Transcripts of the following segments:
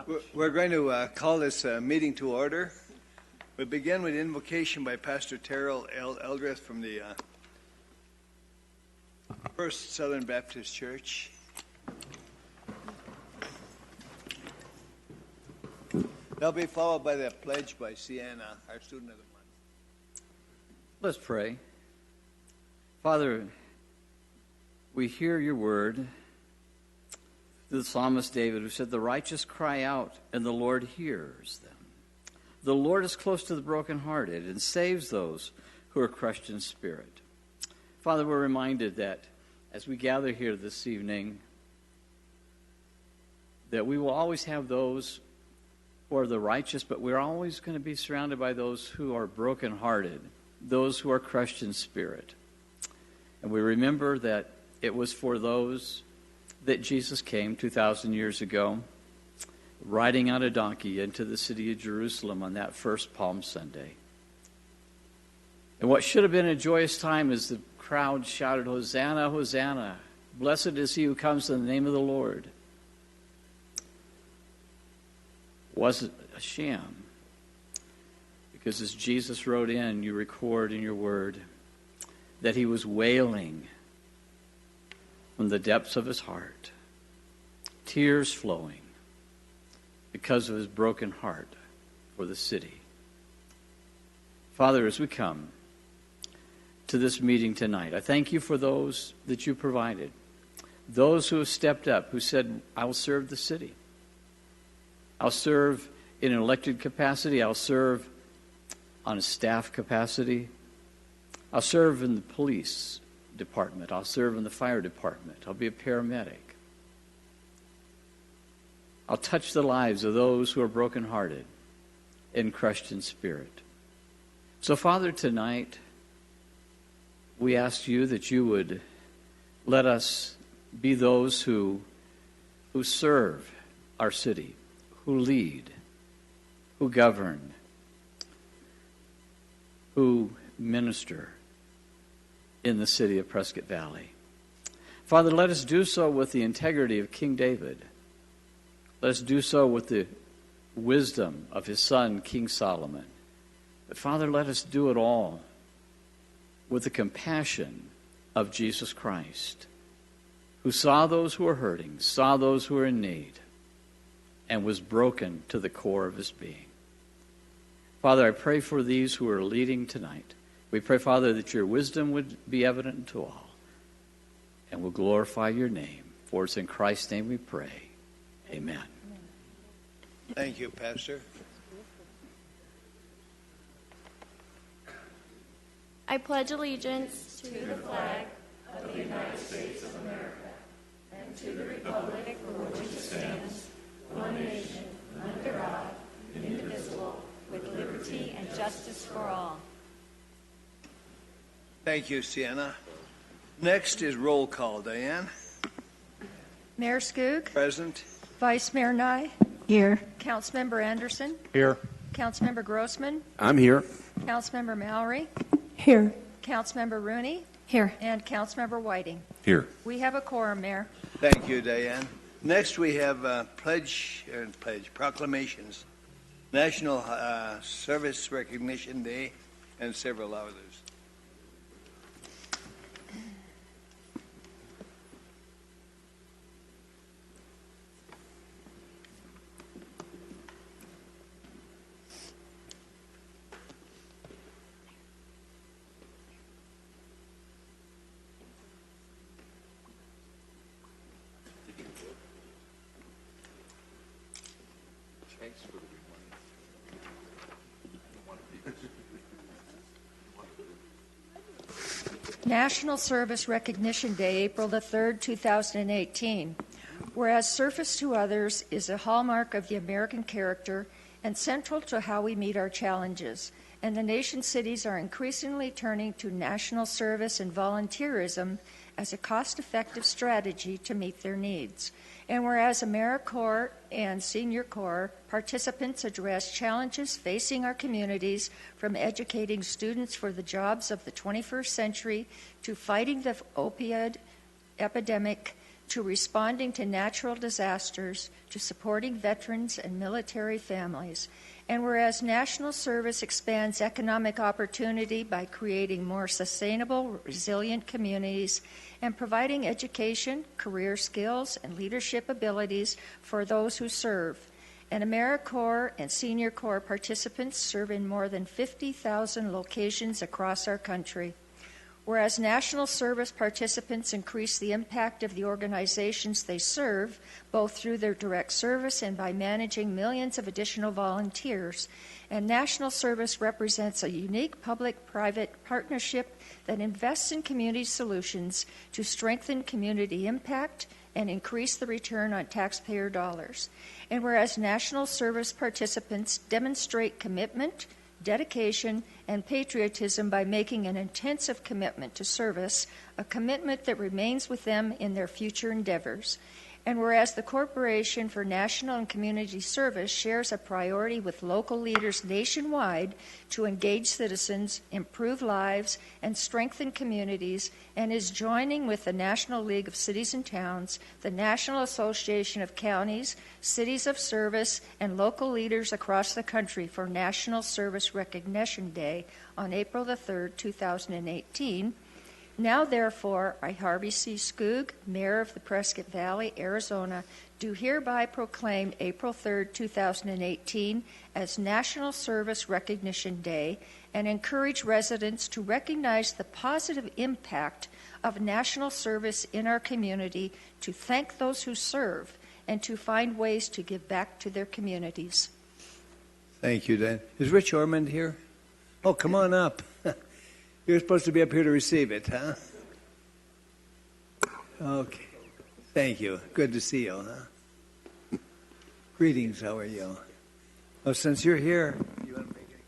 We're going to call this meeting to order. We begin with invocation by Pastor Terrell Eldreth from the First Southern Baptist Church. They'll be followed by the pledge by Sienna, our student of the month. Let's pray. Father, we hear your word. The psalmist David, who said, "The righteous cry out, and the Lord hears them. The Lord is close to the brokenhearted and saves those who are crushed in spirit." Father, we're reminded that as we gather here this evening, that we will always have those who are the righteous, but we're always going to be surrounded by those who are brokenhearted, those who are crushed in spirit. And we remember that it was for those that Jesus came 2,000 years ago, riding on a donkey into the city of Jerusalem on that first Palm Sunday. And what should have been a joyous time as the crowd shouted, "Hosanna, Hosanna, blessed is he who comes in the name of the Lord," was a sham. Because as Jesus rode in, you record in your word that he was wailing from the depths of his heart, tears flowing because of his broken heart for the city. Father, as we come to this meeting tonight, I thank you for those that you provided, those who have stepped up, who said, "I'll serve the city. I'll serve in an elected capacity. I'll serve on a staff capacity. I'll serve in the police department. I'll serve in the fire department. I'll be a paramedic. I'll touch the lives of those who are brokenhearted and crushed in spirit." So, Father, tonight, we ask you that you would let us be those who serve our city, who lead, who govern, who minister in the city of Prescott Valley. Father, let us do so with the integrity of King David. Let us do so with the wisdom of his son, King Solomon. But Father, let us do it all with the compassion of Jesus Christ, who saw those who were hurting, saw those who were in need, and was broken to the core of his being. Father, I pray for these who are leading tonight. We pray, Father, that your wisdom would be evident to all, and we'll glorify your name. For it's in Christ's name we pray. Amen. Thank you, Pastor. I pledge allegiance to the flag of the United States of America and to the republic for which it stands, one nation, under God, indivisible, with liberty and justice for all. Thank you, Sienna. Next is roll call. Diane? Mayor Skoog. Present. Vice Mayor Nye. Here. Councilmember Anderson. Here. Councilmember Grossman. I'm here. Councilmember Mallory. Here. Councilmember Rooney. Here. And Councilmember Whiting. Here. We have a quorum, Mayor. Thank you, Diane. Next we have proclamations, National Service Recognition Day, and several others. National Service Recognition Day, April the 3rd, 2018. Whereas service to others is a hallmark of the American character and central to how we meet our challenges, and the nation's cities are increasingly turning to national service and volunteerism as a cost-effective strategy to meet their needs. And whereas AmeriCorps and Senior Corps participants address challenges facing our communities, from educating students for the jobs of the 21st century to fighting the opioid epidemic, to responding to natural disasters, to supporting veterans and military families. And whereas national service expands economic opportunity by creating more sustainable, resilient communities and providing education, career skills, and leadership abilities for those who serve. And AmeriCorps and Senior Corps participants serve in more than 50,000 locations across our country. Whereas national service participants increase the impact of the organizations they serve, both through their direct service and by managing millions of additional volunteers. And national service represents a unique public-private partnership that invests in community solutions to strengthen community impact and increase the return on taxpayer dollars. And whereas national service participants demonstrate commitment, dedication, and patriotism by making an intensive commitment to service, a commitment that remains with them in their future endeavors. And whereas the Corporation for National and Community Service shares a priority with local leaders nationwide to engage citizens, improve lives, and strengthen communities, and is joining with the National League of Cities and Towns, the National Association of Counties, Cities of Service, and local leaders across the country for National Service Recognition Day on April the 3rd, 2018, now, therefore, I, Harvey C. Skoog, Mayor of the Prescott Valley, Arizona, do hereby proclaim April 3, 2018 as National Service Recognition Day and encourage residents to recognize the positive impact of national service in our community, to thank those who serve, and to find ways to give back to their communities. Thank you, Dan. Is Rich Ormond here? Oh, come on up. You're supposed to be up here to receive it, huh? Okay. Thank you. Good to see you, huh? Greetings. How are you? Oh, since you're here, you want to make any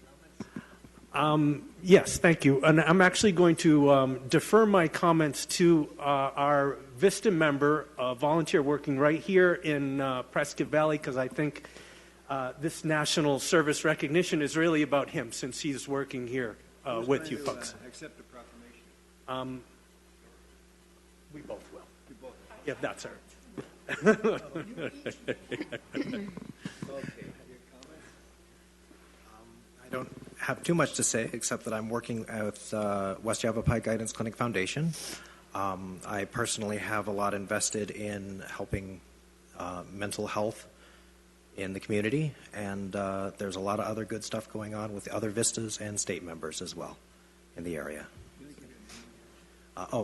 comments? Yes, thank you. And I'm actually going to defer my comments to our VISTA member, volunteer working right here in Prescott Valley, because I think this national service recognition is really about him, since he's working here with you folks. Accept the proclamation. We both will. You both. Yeah, that's her. Okay. Your comments? I don't have too much to say, except that I'm working with West Yavapai Guidance Clinic Foundation. I personally have a lot invested in helping mental health in the community, and there's a lot of other good stuff going on with other Vistas and state members as well in the area.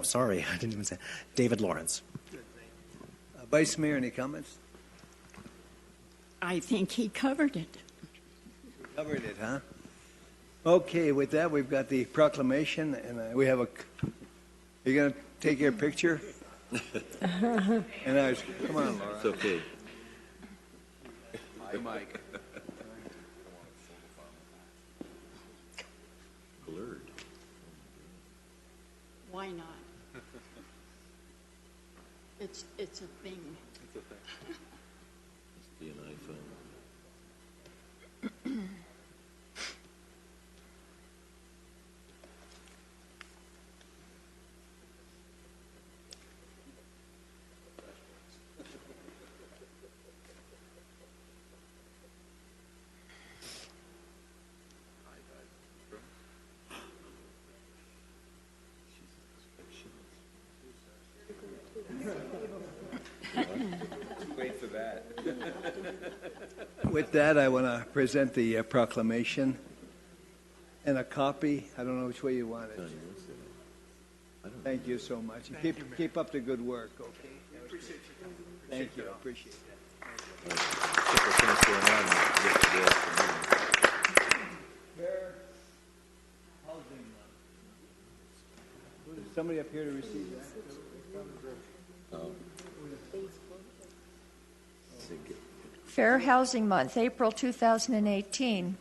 Sorry, I didn't even say. David Lawrence. Vice Mayor, any comments? I think he covered it. Covered it, huh? Okay, with that, we've got the proclamation, and we have a. You're going to take your picture? And I was, come on, Laura. It's okay. The mic. Blurred. Why not? It's a thing. Must be an iPhone. Wait for that. With that, I want to present the proclamation and a copy. I don't know which way you want it. Thank you so much. Keep up the good work, okay? Thank you. Appreciate that. Fair housing month. Is somebody up here to receive that? Fair Housing Month, April 2018.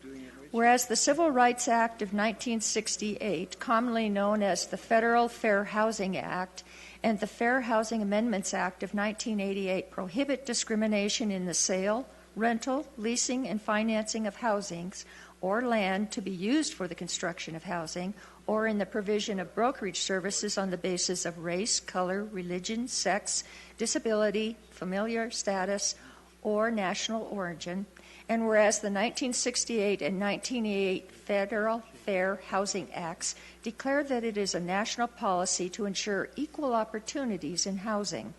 Whereas the Civil Rights Act of 1968, commonly known as the Federal Fair Housing Act, and the Fair Housing Amendments Act of 1988 prohibit discrimination in the sale, rental, leasing, and financing of housings or land to be used for the construction of housing, or in the provision of brokerage services on the basis of race, color, religion, sex, disability, familial status, or national origin. And whereas the 1968 and 1988 Federal Fair Housing Acts declare that it is a national policy to ensure equal opportunities in housing.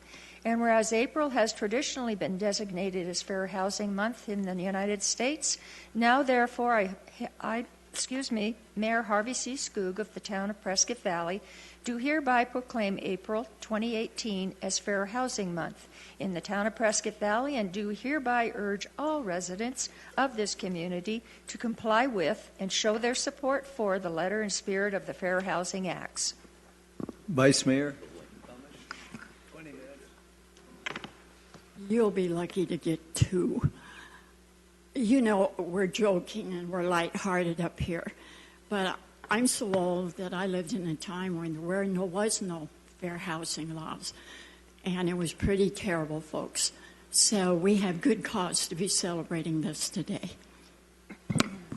And whereas April has traditionally been designated as Fair Housing Month in the United States, now therefore Mayor Harvey C. Skoog of the town of Prescott Valley do hereby proclaim April 2018 as Fair Housing Month in the town of Prescott Valley, and do hereby urge all residents of this community to comply with and show their support for the letter and spirit of the Fair Housing Acts. Vice Mayor? You'll be lucky to get 2. You know, we're joking and we're lighthearted up here, but I'm so old that I lived in a time when there was no fair housing laws, and it was pretty terrible, folks. So we have good cause to be celebrating this today.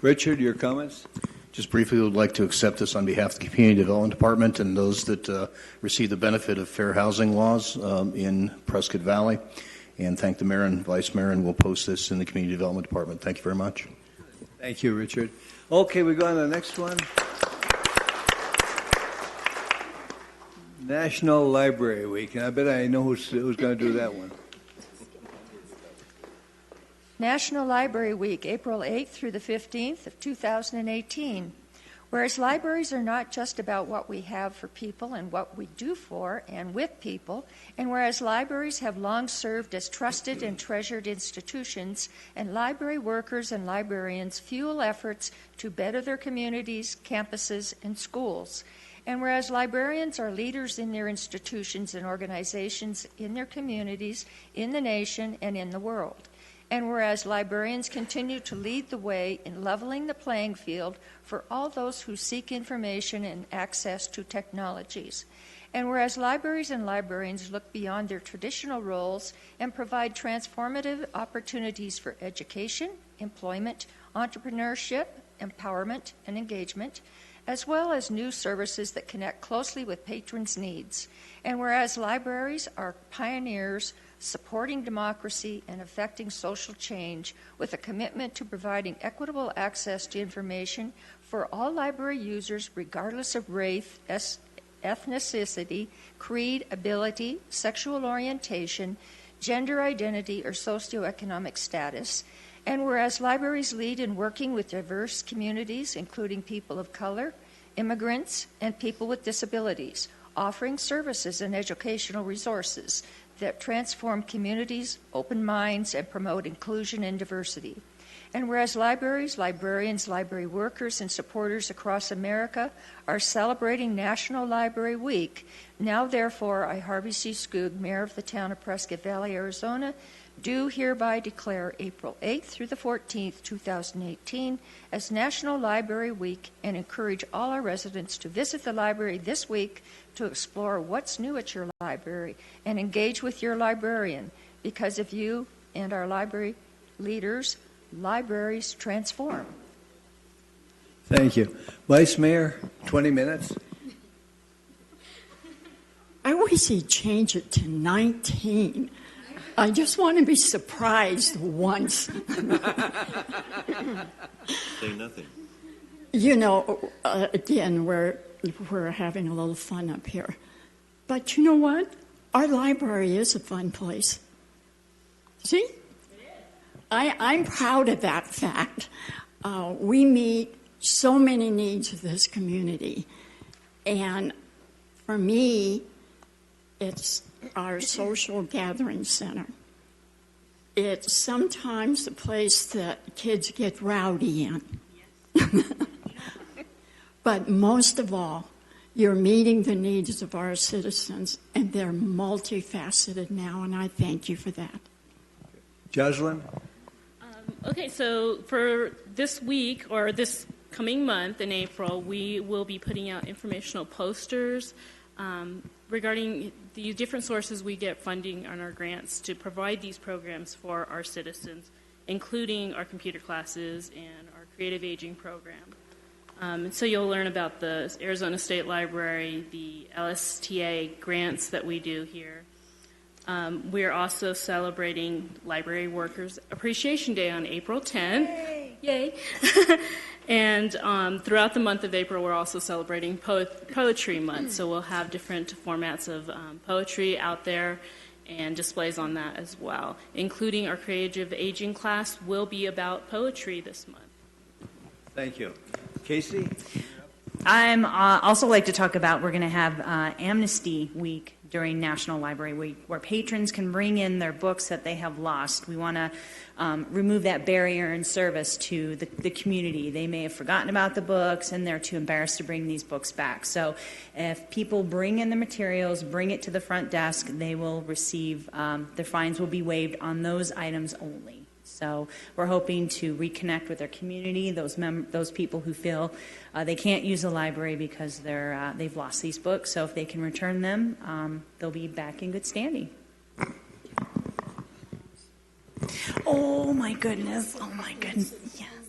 Richard, your comments? Just briefly, would like to accept this on behalf of the Community Development Department and those that receive the benefit of fair housing laws in Prescott Valley, and thank the Mayor and Vice Mayor, and we'll post this in the Community Development Department. Thank you very much. Thank you, Richard. Okay, we go on to the next one. National Library Week, and I bet I know who's going to do that one. National Library Week, April 8th through the 15th of 2018. Whereas libraries are not just about what we have for people and what we do for and with people, and whereas libraries have long served as trusted and treasured institutions, and library workers and librarians fuel efforts to better their communities, campuses, and schools. And whereas librarians are leaders in their institutions and organizations, in their communities, in the nation, and in the world. And whereas librarians continue to lead the way in leveling the playing field for all those who seek information and access to technologies. And whereas libraries and librarians look beyond their traditional roles and provide transformative opportunities for education, employment, entrepreneurship, empowerment, and engagement, as well as new services that connect closely with patrons' needs. And whereas libraries are pioneers supporting democracy and affecting social change with a commitment to providing equitable access to information for all library users regardless of race, ethnicity, creed, ability, sexual orientation, gender identity, or socioeconomic status. And whereas libraries lead in working with diverse communities, including people of color, immigrants, and people with disabilities, offering services and educational resources that transform communities, open minds, and promote inclusion and diversity. And whereas libraries, librarians, library workers, and supporters across America are celebrating National Library Week, now therefore I, Harvey C. Skoog, Mayor of the town of Prescott Valley, Arizona, do hereby declare April 8th through the 14th, 2018 as National Library Week, and encourage all our residents to visit the library this week to explore what's new at your library and engage with your librarian, because of you and our library leaders, libraries transform. Thank you. Vice Mayor, 20 minutes. I wish he'd change it to 19. I just want to be surprised once. Say nothing. You know, again, we're having a little fun up here. But you know what? Our library is a fun place. See? I'm proud of that fact. We meet so many needs of this community. And for me, it's our social gathering center. It's sometimes the place that kids get rowdy in. But most of all, you're meeting the needs of our citizens, and they're multifaceted now, and I thank you for that. Jocelyn? Okay, so for this week, or this coming month in April, we will be putting out informational posters regarding the different sources we get funding on our grants to provide these programs for our citizens, including our computer classes and our creative aging program. And so you'll learn about the Arizona State Library, the LSTA grants that we do here. We're also celebrating Library Workers Appreciation Day on April 10th. Yay! And throughout the month of April, we're also celebrating Poetry Month. So we'll have different formats of poetry out there and displays on that as well, including our Creative Aging class will be about poetry this month. Thank you. Casey? I'm also like to talk about, we're going to have Amnesty Week during National Library Week, where patrons can bring in their books that they have lost. We want to remove that barrier in service to the community. They may have forgotten about the books, and they're too embarrassed to bring these books back. So if people bring in the materials, bring it to the front desk, they will receive, their fines will be waived on those items only. So we're hoping to reconnect with their community, those people who feel they can't use the library because they've lost these books. So if they can return them, they'll be back in good standing. Oh my goodness! Yes.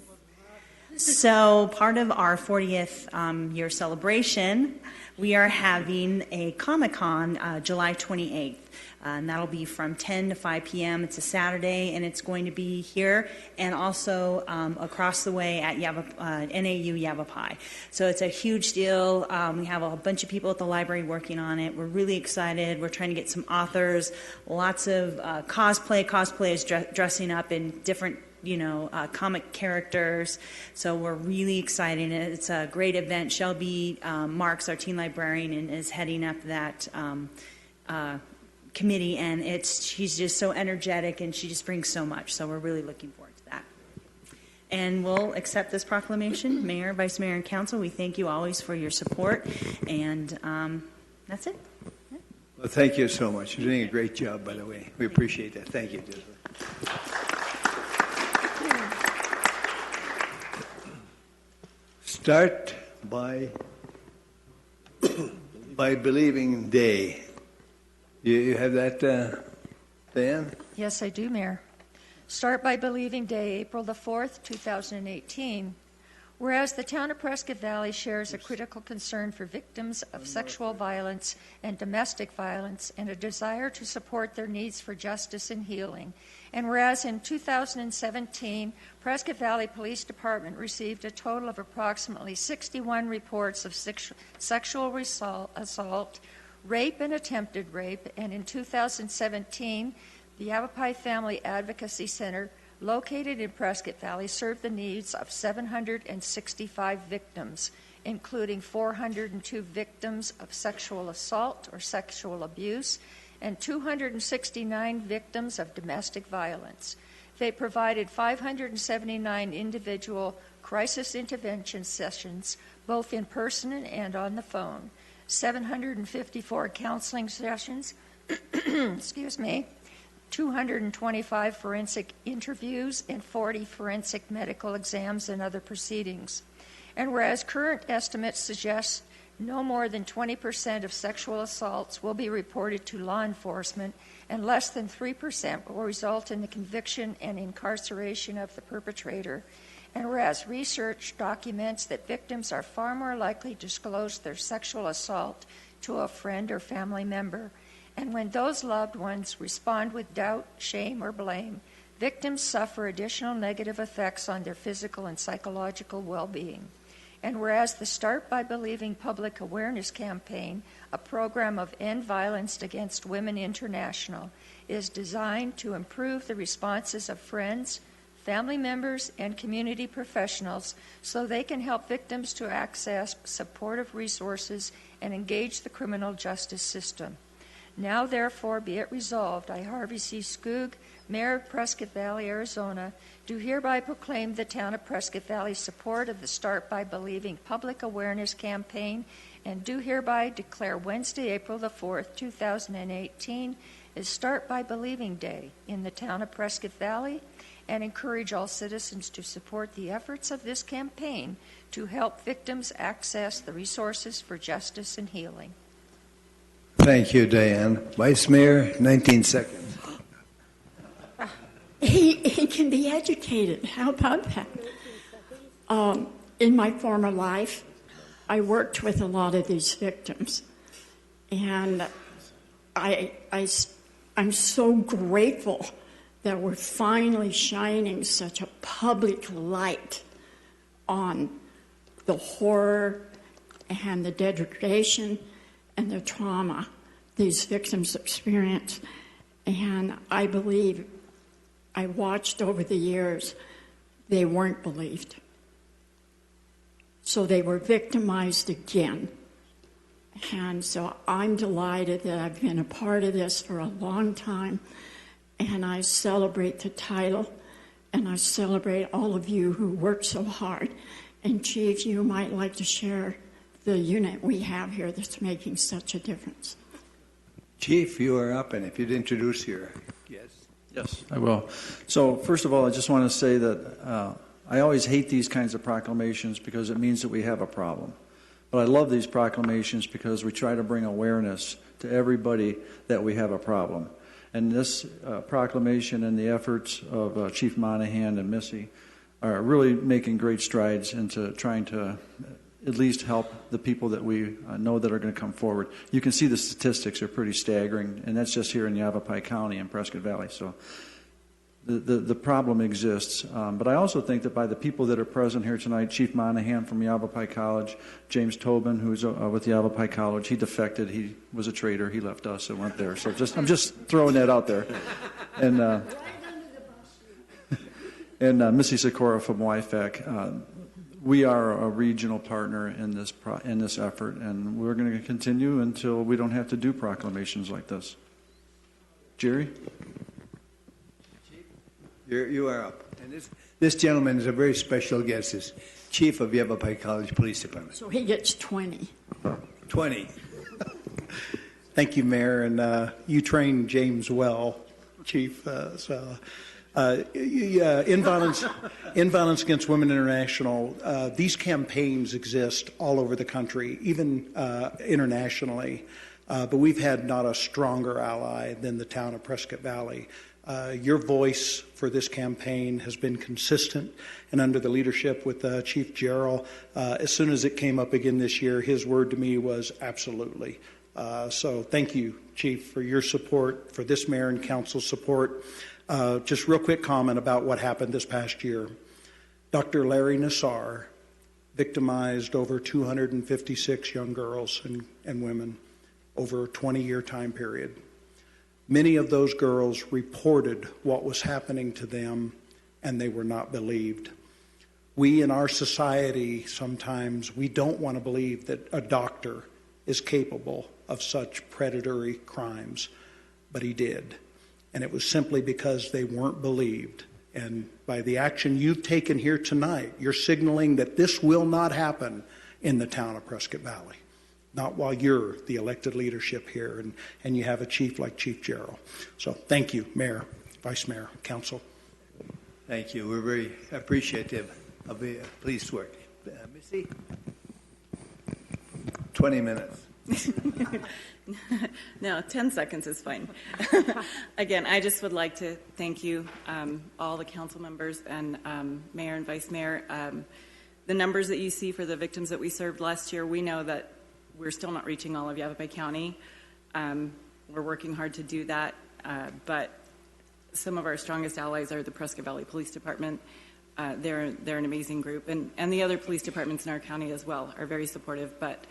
So part of our 40th year celebration, we are having a Comic-Con July 28th. And that'll be from 10 to 5 p.m. It's a Saturday, and it's going to be here and also across the way at NAU Yavapai. So it's a huge deal. We have a bunch of people at the library working on it. We're really excited. We're trying to get some authors, lots of cosplay. Cosplay is dressing up in different comic characters. So we're really excited. It's a great event. Shelby Marks, our teen librarian, and is heading up that committee, and she's just so energetic, and she just brings so much. So we're really looking forward to that. And we'll accept this proclamation. Mayor, Vice Mayor, and Council, we thank you always for your support, and that's it. Yeah. Well, thank you so much. You're doing a great job, by the way. We appreciate that. Thank you, Jennifer. Start by believing day. You have that, Dan? Yes, I do, Mayor. Start by Believing Day, April the 4th, 2018. Whereas the town of Prescott Valley shares a critical concern for victims of sexual violence and domestic violence and a desire to support their needs for justice and healing. And whereas in 2017, Prescott Valley Police Department received a total of approximately 61 reports of sexual assault, rape and attempted rape, and in 2017, the Yavapai Family Advocacy Center, located in Prescott Valley, served the needs of 765 victims, including 402 victims of sexual assault or sexual abuse, and 269 victims of domestic violence. They provided 579 individual crisis intervention sessions, both in person and on the phone, 754 counseling sessions, 225 forensic interviews, and 40 forensic medical exams and other proceedings. And whereas current estimates suggest no more than 20% of sexual assaults will be reported to law enforcement, and less than 3% will result in the conviction and incarceration of the perpetrator. And whereas research documents that victims are far more likely to disclose their sexual assault to a friend or family member, and when those loved ones respond with doubt, shame, or blame, victims suffer additional negative effects on their physical and psychological well-being. And whereas the Start by Believing public awareness campaign, a program of End Violence Against Women International, is designed to improve the responses of friends, family members, and community professionals so they can help victims to access supportive resources and engage the criminal justice system. Now, therefore, be it resolved, I, Harvey C. Skoog, Mayor of Prescott Valley, Arizona, do hereby proclaim the town of Prescott Valley's support of the Start by Believing public awareness campaign, and do hereby declare Wednesday, April the 4th, 2018, as Start by Believing Day in the town of Prescott Valley, and encourage all citizens to support the efforts of this campaign to help victims access the resources for justice and healing. Thank you, Diane. Vice Mayor, 19 seconds. He can be educated. How about that? in my former life, I worked with a lot of these victims. And I'm so grateful that we're finally shining such a public light on the horror and the degradation and the trauma these victims experience. And I believe, I watched over the years, they weren't believed. So they were victimized again. And so I'm delighted that I've been a part of this for a long time. And I celebrate the title, and I celebrate all of you who work so hard. And Chief, you might like to share the unit we have here that's making such a difference. Chief, you are up, and if you'd introduce your guests. Yes, I will. So first of all, I just want to say that I always hate these kinds of proclamations because it means that we have a problem. But I love these proclamations because we try to bring awareness to everybody that we have a problem. And this proclamation and the efforts of Chief Monahan and Missy are really making great strides into trying to at least help the people that we know that are going to come forward. You can see the statistics are pretty staggering, and that's just here in Yavapai County and Prescott Valley. So the problem exists. But I also think that by the people that are present here tonight, Chief Monahan from Yavapai College, James Tobin, who's with Yavapai College, he defected. He was a traitor. He left us and went there. So I'm just throwing that out there. And Missy Sikora from YFAC. We are a regional partner in this effort, and we're going to continue until we don't have to do proclamations like this. Jerry? You are up. And this gentleman is a very special guest. Is Chief of Yavapai College Police Department. So he gets 20. 20. Thank you, Mayor. And you trained James well, Chief. In Violence Against Women International, these campaigns exist all over the country, even internationally. But we've had not a stronger ally than the town of Prescott Valley. Your voice for this campaign has been consistent, and under the leadership with Chief Jarrell, as soon as it came up again this year, his word to me was absolutely. So thank you, Chief, for your support, for this mayor and council's support. Just real quick comment about what happened this past year. Dr. Larry Nassar victimized over 256 young girls and women over a 20-year time period. Many of those girls reported what was happening to them, and they were not believed. We in our society, sometimes, we don't want to believe that a doctor is capable of such predatory crimes, but he did. And it was simply because they weren't believed. And by the action you've taken here tonight, you're signaling that this will not happen in the town of Prescott Valley. Not while you're the elected leadership here and you have a chief like Chief Jarrell. So thank you, Mayor, Vice Mayor, Council. Thank you. We're very appreciative of the police work. Missy? 20 minutes. No, 10 seconds is fine. Again, I just would like to thank you, all the council members and Mayor and Vice Mayor. The numbers that you see for the victims that we served last year, we know that we're still not reaching all of Yavapai County. We're working hard to do that, but some of our strongest allies are the Prescott Valley Police Department. They're an amazing group, and the other police departments in our county as well are very supportive, but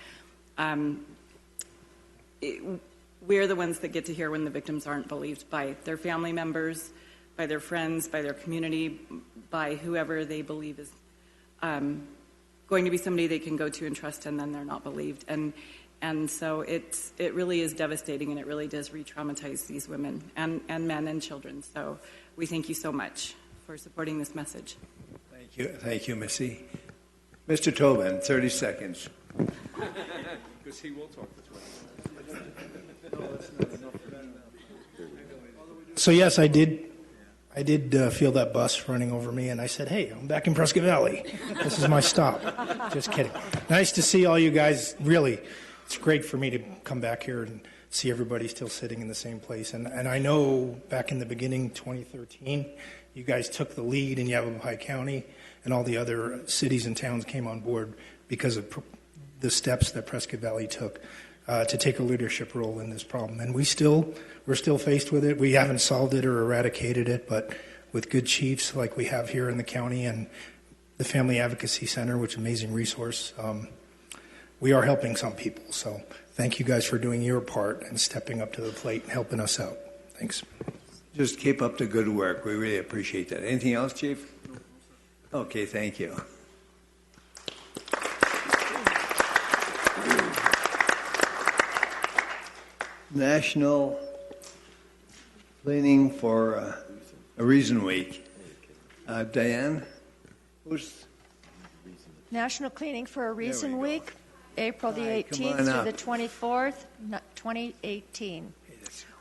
we're the ones that get to hear when the victims aren't believed by their family members, by their friends, by their community, by whoever they believe is going to be somebody they can go to and trust, and then they're not believed. And so it really is devastating, and it really does re-traumatize these women and men and children. So we thank you so much for supporting this message. Thank you. Thank you, Missy. Mr. Tobin, 30 seconds. Because he will talk this way. So yes, I did feel that bus running over me, and I said, hey, I'm back in Prescott Valley. This is my stop. Just kidding. Nice to see all you guys. Really, it's great for me to come back here and see everybody still sitting in the same place. And I know back in the beginning, 2013, you guys took the lead in Yavapai County, and all the other cities and towns came on board because of the steps that Prescott Valley took to take a leadership role in this problem. And we're still faced with it. We haven't solved it or eradicated it, but with good chiefs like we have here in the county and the Family Advocacy Center, which is an amazing resource, we are helping some people. So thank you guys for doing your part and stepping up to the plate and helping us out. Thanks. Just keep up the good work. We really appreciate that. Anything else, Chief? Okay, thank you. National Cleaning for a Reason Week. Diane, who's National Cleaning for a Reason Week, April the Hi, come 18th on through up. the 24th, 2018.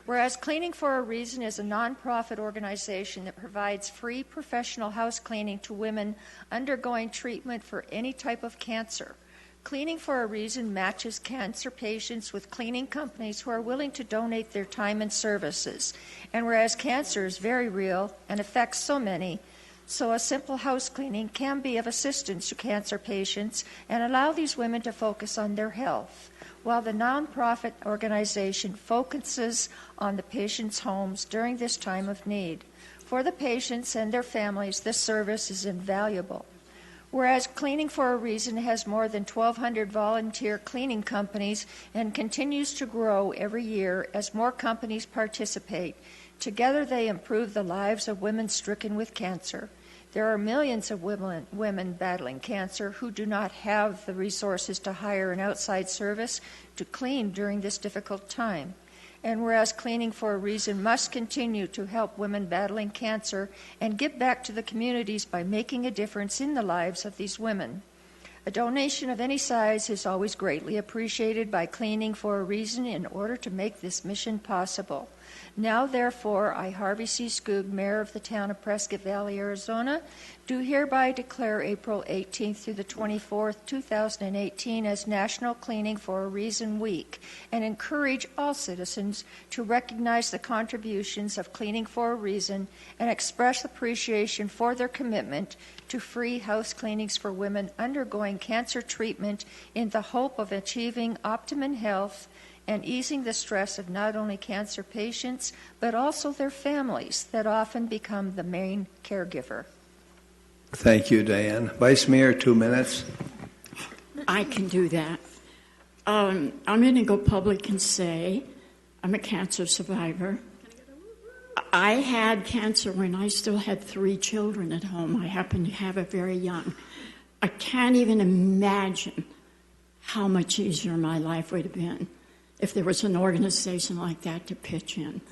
Whereas Cleaning for a Reason is a nonprofit organization that provides free professional house cleaning to women undergoing treatment for any type of cancer. Cleaning for a Reason matches cancer patients with cleaning companies who are willing to donate their time and services. And whereas cancer is very real and affects so many, so a simple house cleaning can be of assistance to cancer patients and allow these women to focus on their health, while the nonprofit organization focuses on the patients' homes during this time of need. For the patients and their families, this service is invaluable. Whereas Cleaning for a Reason has more than 1,200 volunteer cleaning companies and continues to grow every year as more companies participate, together they improve the lives of women stricken with cancer. There are millions of women battling cancer who do not have the resources to hire an outside service to clean during this difficult time. And whereas Cleaning for a Reason must continue to help women battling cancer and give back to the communities by making a difference in the lives of these women. A donation of any size is always greatly appreciated by Cleaning for a Reason in order to make this mission possible. Now, therefore, I, Harvey C. Skoog, Mayor of the town of Prescott Valley, Arizona, do hereby declare April 18th through the 24th, 2018 as National Cleaning for a Reason Week and encourage all citizens to recognize the contributions of Cleaning for a Reason and express appreciation for their commitment to free house cleanings for women undergoing cancer treatment in the hope of achieving optimum health and easing the stress of not only cancer patients, but also their families that often become the main caregiver. Thank you, Diane. Vice Mayor, 2 minutes. I can do that. I'm going to go public and say I'm a cancer survivor. I had cancer when I still had 3 children at home. I happened to have it very young. I can't even imagine how much easier my life would have been if there was an organization like that to pitch in.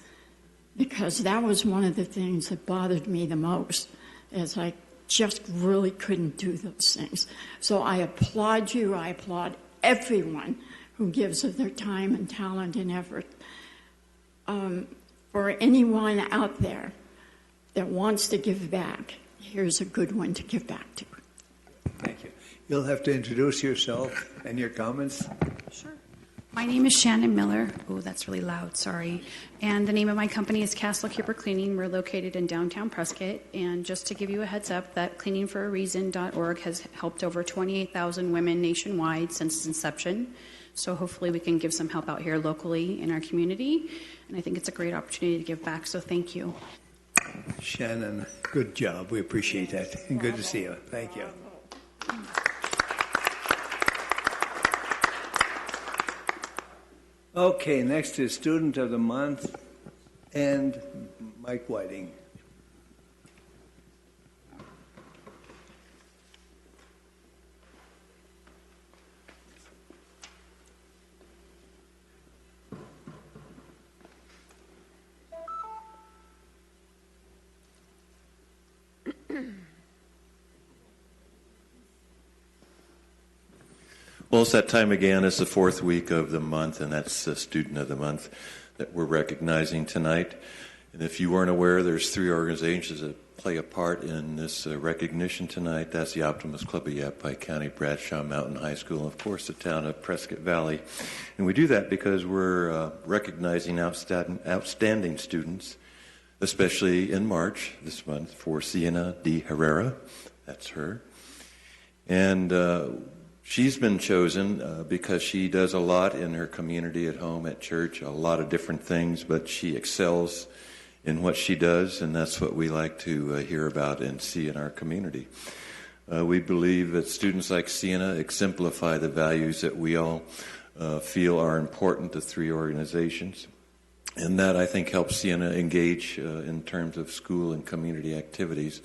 Because that was one of the things that bothered me the most, is I just really couldn't do those things. So I applaud you. I applaud everyone who gives of their time and talent and effort. For anyone out there that wants to give back, here's a good one to give back to. Thank you. You'll have to introduce yourself and your comments. Sure. My name is Shannon Miller. Oh, that's really loud, sorry. And the name of my company is Castle Keeper Cleaning. We're located in downtown Prescott. And just to give you a heads up, that cleaningforareason.org has helped over 28,000 women nationwide since its inception. So hopefully we can give some help out here locally in our community. And I think it's a great opportunity to give back, so thank you. Shannon, good job. We appreciate that. And good to see you. Thank you. Okay, next is Student of the Month and Mike Whiting. Well, it's that time again. It's the 4th week of the month, and that's the Student of the Month that we're recognizing tonight. And if you weren't aware, there's 3 organizations that play a part in this recognition tonight. That's the Optimist Club of Yavapai County, Bradshaw Mountain High School, and of course the town of Prescott Valley. And we do that because we're recognizing outstanding students, especially in March this month for Sienna D. Herrera. That's her. And she's been chosen because she does a lot in her community, at home, at church, a lot of different things, but she excels in what she does, and that's what we like to hear about and see in our community. We believe that students like Sienna exemplify the values that we all feel are important to 3 organizations, and that, I think, helps Sienna engage in terms of school and community activities.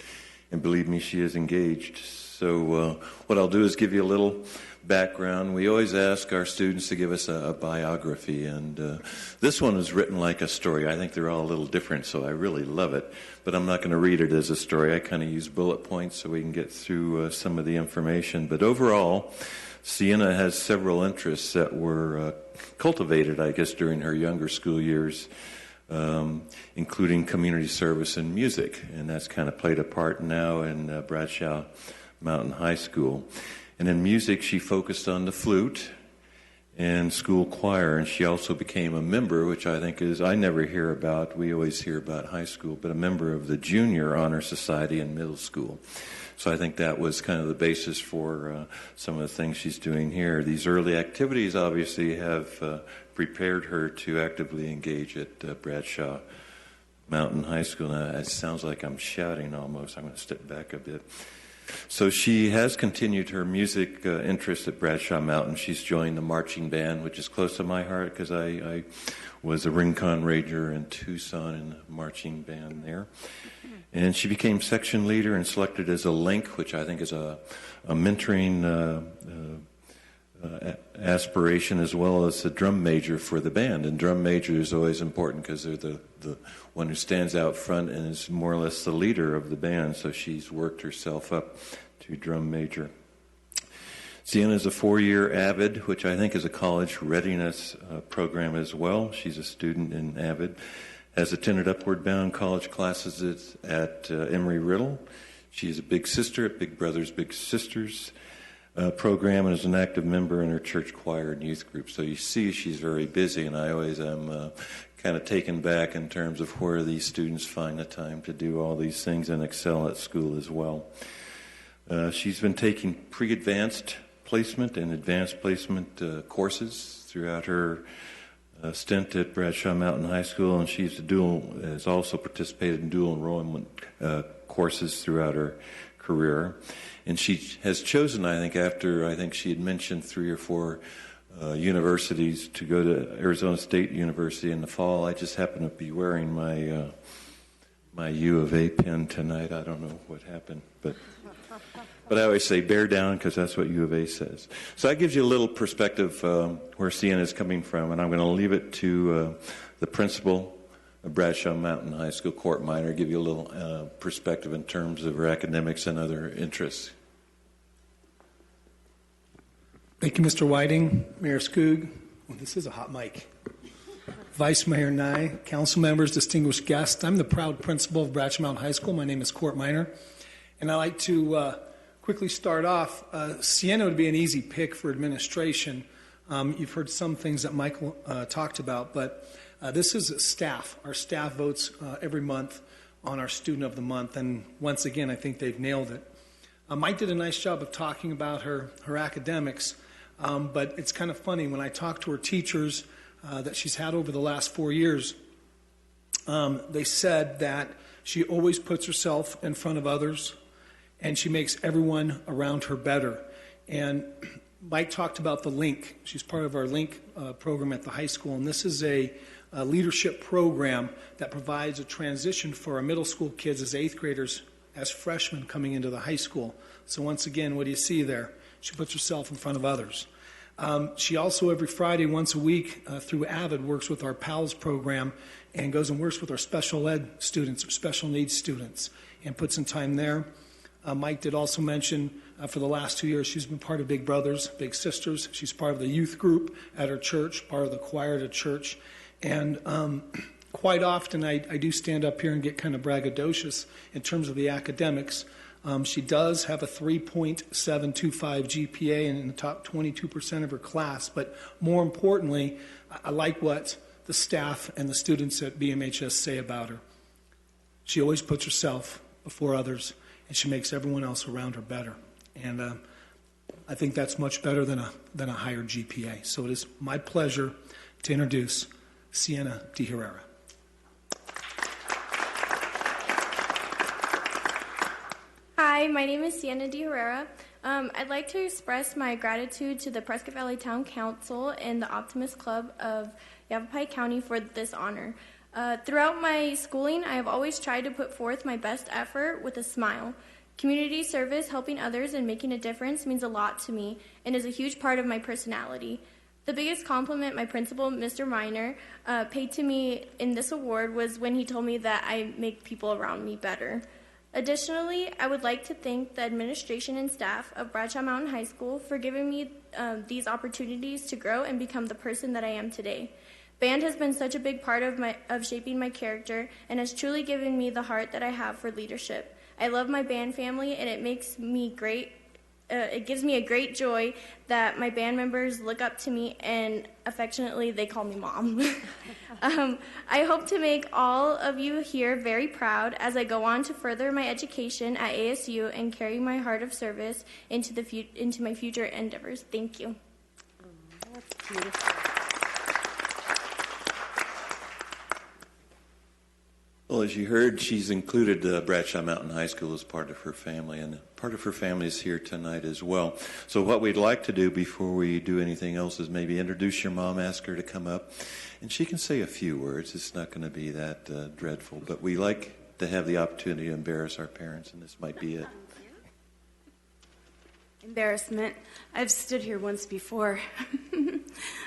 And believe me, she is engaged. So what I'll do is give you a little background. We always ask our students to give us a biography, and this one is written like a story. I think they're all a little different, so I really love it. But I'm not going to read it as a story. I kind of use bullet points so we can get through some of the information. But overall, Sienna has several interests that were cultivated, I guess, during her younger school years, including community service and music. And that's kind of played a part now in Bradshaw Mountain High School. And in music, she focused on the flute and school choir, and she also became a member, which I think is, I never hear about, we always hear about high school, but a member of the Junior Honor Society in middle school. So I think that was kind of the basis for some of the things she's doing here. These early activities obviously have prepared her to actively engage at Bradshaw Mountain High School. Now, it sounds like I'm shouting almost. I'm going to step back a bit. So she has continued her music interest at Bradshaw Mountain. She's joined the marching band, which is close to my heart because I was a Rincon Ranger in Tucson in the marching band there. And she became section leader and selected as a link, which I think is a mentoring aspiration, as well as a drum major for the band. And drum major is always important because they're the one who stands out front and is more or less the leader of the band. So she's worked herself up to drum major. Sienna is a 4-year AVID, which I think is a college readiness program as well. She's a student in AVID. Has attended Upward Bound college classes at Embry-Riddle. She's a Big Sister at Big Brothers Big Sisters program, and is an active member in her church choir and youth group. So you see she's very busy, and I always am kind of taken back in terms of where these students find the time to do all these things and excel at school as well. She's been taking pre-advanced placement and advanced placement courses throughout her stint at Bradshaw Mountain High School, and she's has also participated in dual enrollment courses throughout her career. And she has chosen, I think she had mentioned 3 or 4 universities to go to Arizona State University in the fall. I just happen to be wearing my U of A pin tonight. I don't know what happened, but I always say bear down because that's what U of A says. So that gives you a little perspective where Sienna is coming from, and I'm going to leave it to the principal of Bradshaw Mountain High School, Court Minor, give you a little perspective in terms of her academics and other interests. Thank you, Mr. Whiting, Mayor Skoog. Well, this is a hot mic. Vice Mayor Nye, council members, distinguished guests. I'm the proud principal of Bradshaw Mountain High School. My name is Court Minor. And I'd like to quickly start off. Sienna would be an easy pick for administration. You've heard some things that Michael talked about, but this is staff. Our staff votes every month on our Student of the Month, and once again, I think they've nailed it. Mike did a nice job of talking about her academics, but it's kind of funny. When I talk to her teachers that she's had over the last 4 years, they said that she always puts herself in front of others, and she makes everyone around her better. And Mike talked about the LINK. She's part of our LINK program at the high school, and this is a leadership program that provides a transition for our middle school kids as 8th graders, as freshmen coming into the high school. So once again, what do you see there? She puts herself in front of others. She also every Friday, once a week, through AVID, works with our PALS program and goes and works with our special ed students or special needs students and puts in time there. Mike did also mention for the last 2 years she's been part of Big Brothers, Big Sisters. She's part of the youth group at her church, part of the choir at her church. And quite often I do stand up here and get kind of braggadocious in terms of the academics. She does have a 3.725 GPA and in the top 22% of her class, but more importantly, I like what the staff and the students at BMHS say about her. She always puts herself before others, and she makes everyone else around her better. And I think that's much better than a higher GPA. So it is my pleasure to introduce Sienna De Herrera. Hi, my name is Sienna De Herrera. I'd like to express my gratitude to the Prescott Valley Town Council and the Optimist Club of Yavapai County for this honor. Throughout my schooling, I have always tried to put forth my best effort with a smile. Community service, helping others, and making a difference means a lot to me and is a huge part of my personality. The biggest compliment my principal, Mr. Miner, paid to me in this award was when he told me that I make people around me better. Additionally, I would like to thank the administration and staff of Bradshaw Mountain High School for giving me these opportunities to grow and become the person that I am today. Band has been such a big part of shaping my character and has truly given me the heart that I have for leadership. I love my band family, and it makes me great. It gives me a great joy that my band members look up to me, and affectionately they call me Mom. I hope to make all of you here very proud as I go on to further my education at ASU and carry my heart of service into my future endeavors. Thank you. That's beautiful. Well, as you heard, she's included Bradshaw Mountain High School as part of her family, and part of her family is here tonight as well. So what we'd like to do before we do anything else is maybe introduce your mom, ask her to come up, and she can say a few words. It's not going to be that dreadful, but we like to have the opportunity to embarrass our parents, and this might be it. Embarrassment. I've stood here once before.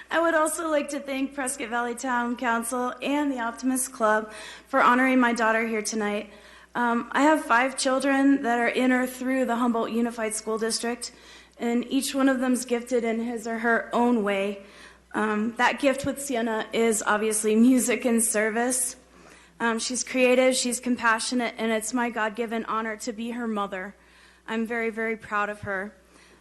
I would also like to thank Prescott Valley Town Council and the Optimist Club for honoring my daughter here tonight. I have 5 children that are in or through the Humboldt Unified School District, and each one of them is gifted in his or her own way. That gift with Sienna is obviously music and service. She's creative, she's compassionate, and it's my God-given honor to be her mother. I'm very, very proud of her.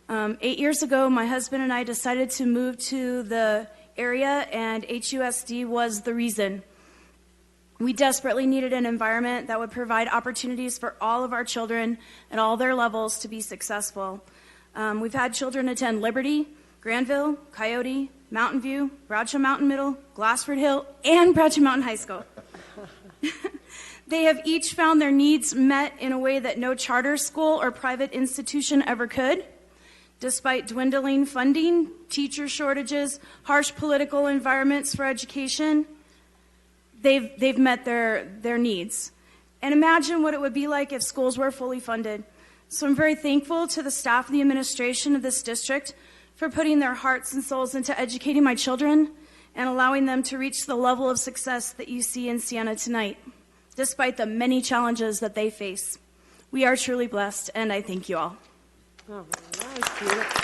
8 years ago, my husband and I decided to move to the area, and HUSD was the reason. We desperately needed an environment that would provide opportunities for all of our children at all their levels to be successful. We've had children attend Liberty, Granville, Coyote, Mountain View, Bradshaw Mountain Middle, Glassford Hill, and Bradshaw Mountain High School. They have each found their needs met in a way that no charter school or private institution ever could. Despite dwindling funding, teacher shortages, harsh political environments for education, they've met their needs. And imagine what it would be like if schools were fully funded. So I'm very thankful to the staff and the administration of this district for putting their hearts and souls into educating my children and allowing them to reach the level of success that you see in Sienna tonight, despite the many challenges that they face. We are truly blessed, and I thank you all. Oh, that was beautiful.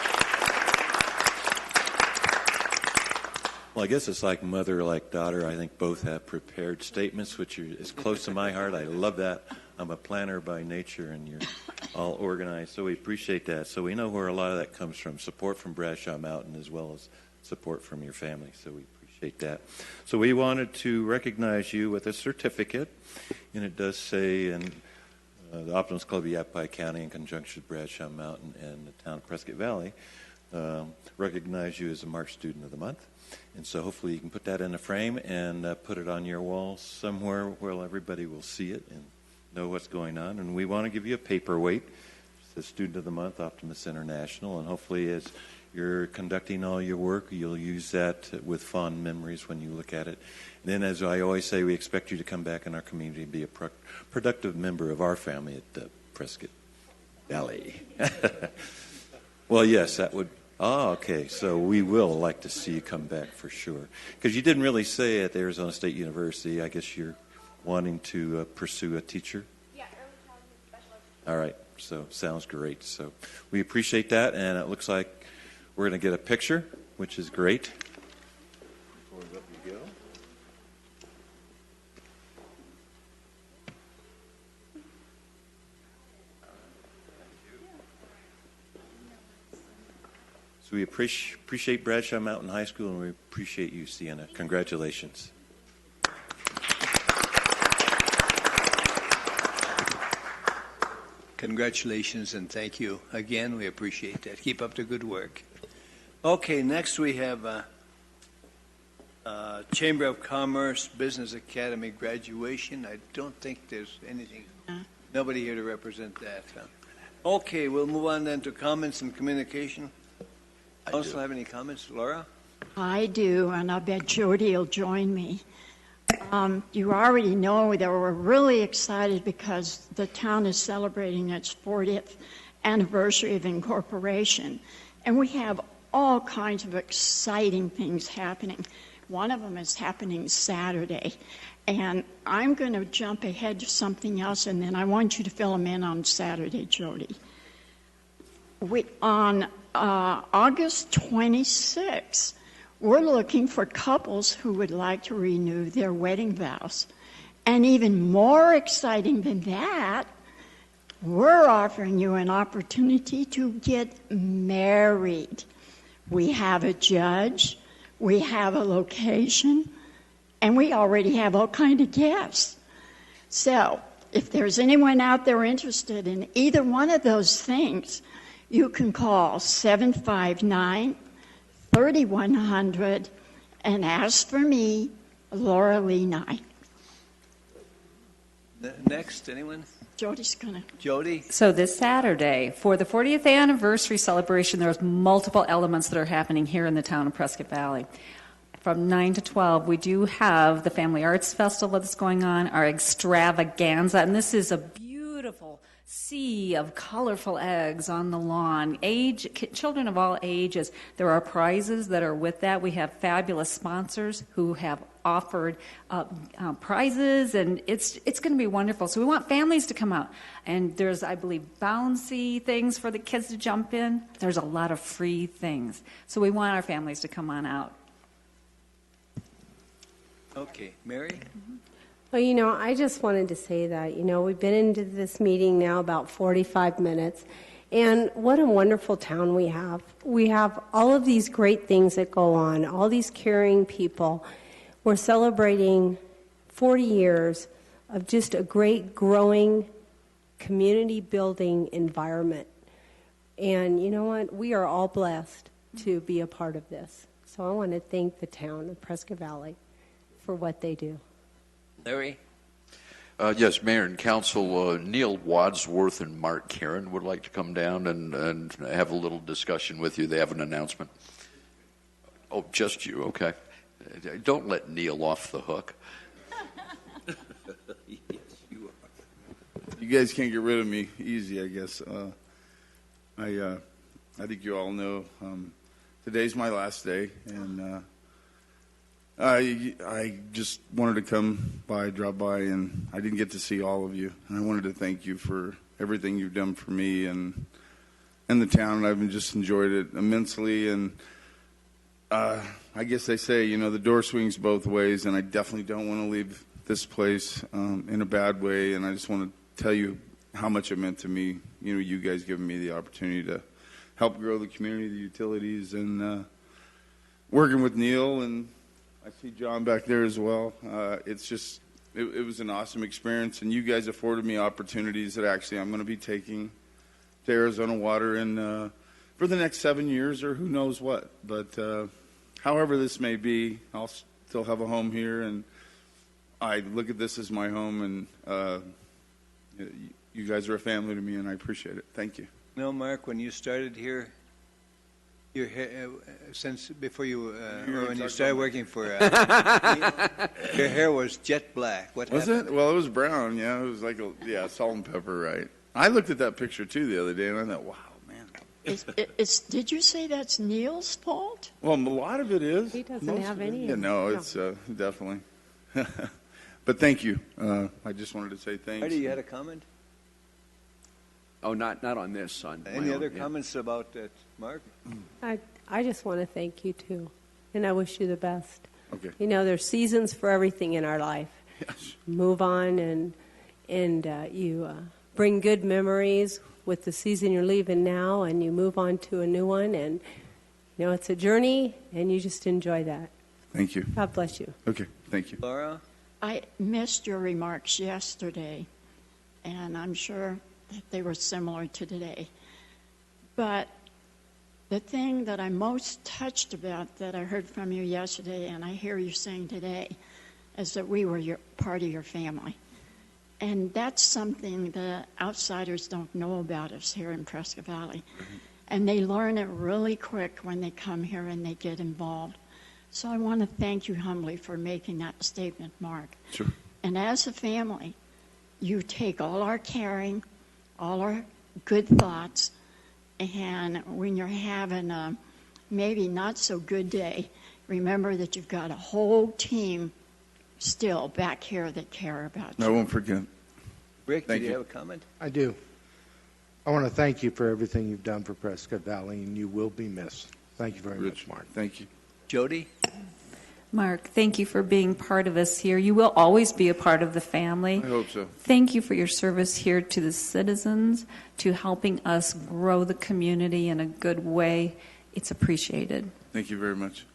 Well, I guess it's like mother, like daughter. I think both have prepared statements, which is close to my heart. I love that. I'm a planner by nature, and you're all organized, so we appreciate that. So we know where a lot of that comes from, support from Bradshaw Mountain as well as support from your family, so we appreciate that. So we wanted to recognize you with a certificate, and it does say in the Optimist Club of Yavapai County in conjunction with Bradshaw Mountain and the town of Prescott Valley recognize you as a March Student of the Month. And so hopefully you can put that in a frame and put it on your wall somewhere where everybody will see it and know what's going on. And we want to give you a paperweight. It's the Student of the Month, Optimist International. And hopefully as you're conducting all your work, you'll use that with fond memories when you look at it. And then, as I always say, we expect you to come back in our community and be a productive member of our family at Prescott Valley. Well, yes, that would... okay, so we will like to see you come back for sure. Because you didn't really say at Arizona State University, I guess you're wanting to pursue a teacher? Yeah, early childhood special education. All right, so sounds great. So we appreciate that, and it looks like we're going to get a picture, which is great. Before up you go. So we appreciate Bradshaw Mountain High School, and we appreciate you, Sienna. Congratulations. Congratulations and thank you. Again, we appreciate that. Keep up the good work. Okay, next we have Chamber of Commerce Business Academy graduation. I don't think there's anything, nobody here to represent that. Okay, we'll move on then to comments and communication. Council have any comments? Laura? I do, and I bet Jody will join me. You already know that we're really excited because the town is celebrating its 40th anniversary of incorporation, and we have all kinds of exciting things happening. One of them is happening Saturday, and I'm going to jump ahead to something else, and then I want you to fill them in on Saturday, Jody. On August 26th, we're looking for couples who would like to renew their wedding vows. And even more exciting than that, we're offering you an opportunity to get married. We have a judge, we have a location, and we already have all kinds of guests. So if there's anyone out there interested in either one of those things, you can call 759-3100 and ask for me, Laura Lee Knight. Next, anyone? Jody's gonna. Jody? So this Saturday, for the 40th anniversary celebration, there's multiple elements that are happening here in the town of Prescott Valley. From 9 to 12, we do have the Family Arts Festival that's going on, our extravaganza, and this is a beautiful sea of colorful eggs on the lawn. Children of all ages. There are prizes that are with that. We have fabulous sponsors who have offered prizes, and it's going to be wonderful. So we want families to come out. And there's, I believe, bouncy things for the kids to jump in. There's a lot of free things. So we want our families to come on out. Okay, Mary? Well, I just wanted to say that, we've been into this meeting now about 45 minutes, and what a wonderful town we have. We have all of these great things that go on, all these caring people. We're celebrating 40 years of just a great growing community-building environment. And you know what? We are all blessed to be a part of this. So I want to thank the town of Prescott Valley for what they do. Larry? Yes, Mayor and Council, Neil Wadsworth and Mark Karen would like to come down and have a little discussion with you. They have an announcement. Oh, just you, okay. Don't let Neil off the hook. Yes, you are. You guys can't get rid of me easy, I guess. I think you all know today's my last day, and I just wanted to drop by, and I didn't get to see all of you. And I wanted to thank you for everything you've done for me and the town. I've just enjoyed it immensely. And I guess they say, the door swings both ways, and I definitely don't want to leave this place in a bad way. And I just want to tell you how much it meant to me, you guys giving me the opportunity to help grow the community, the utilities, and working with Neil, and I see John back there as well. It's just, it was an awesome experience, and you guys afforded me opportunities that actually I'm going to be taking to Arizona Water for the next 7 years or who knows what. But however this may be, I'll still have a home here, and I look at this as my home, and you guys are a family to me, and I appreciate it. Thank you. Mark, when you started here, your hair, since before you, or when you started working for, your hair was jet black. What was happened? it? Well, it was brown. Yeah, it was like salt and pepper, right? I looked at that picture too the other day, and I thought, wow, man. Did you say that's Neil's fault? Well, a lot of it is. He doesn't have any. Yeah, no, it's definitely. But thank you. I just wanted to say thanks. Marty, you had a comment? Oh, not on this. Any other comments about that, Mark? I just want to thank you too, and I wish you the best. Okay. There's seasons for everything in our life. Yes. Move on, and you bring good memories with the season you're leaving now, and you move on to a new one, and You know, it's a journey, and you just enjoy that. Thank you. God bless you. Okay, thank you. Laura? I missed your remarks yesterday, and I'm sure that they were similar to today. But the thing that I'm most touched about that I heard from you yesterday, and I hear you saying today, is that we were part of your family. And that's something that outsiders don't know about us here in Prescott Valley. And they learn it really quick when they come here and they get involved. So I want to thank you humbly for making that statement, Mark. Sure. And as a family, you take all our caring, all our good thoughts, and when you're having a maybe not so good day, remember that you've got a whole team still back here that care about you. I won't forget. Rick, Thank do you you. have a comment? I do. I want to thank you for everything you've done for Prescott Valley, and you will be missed. Thank you very much, Mark. Thank you. Jody? Mark, thank you for being part of us here. You will always be a part of the family. I hope so. Thank you for your service here to the citizens, to helping us grow the community in a good way. It's appreciated. Thank you very much.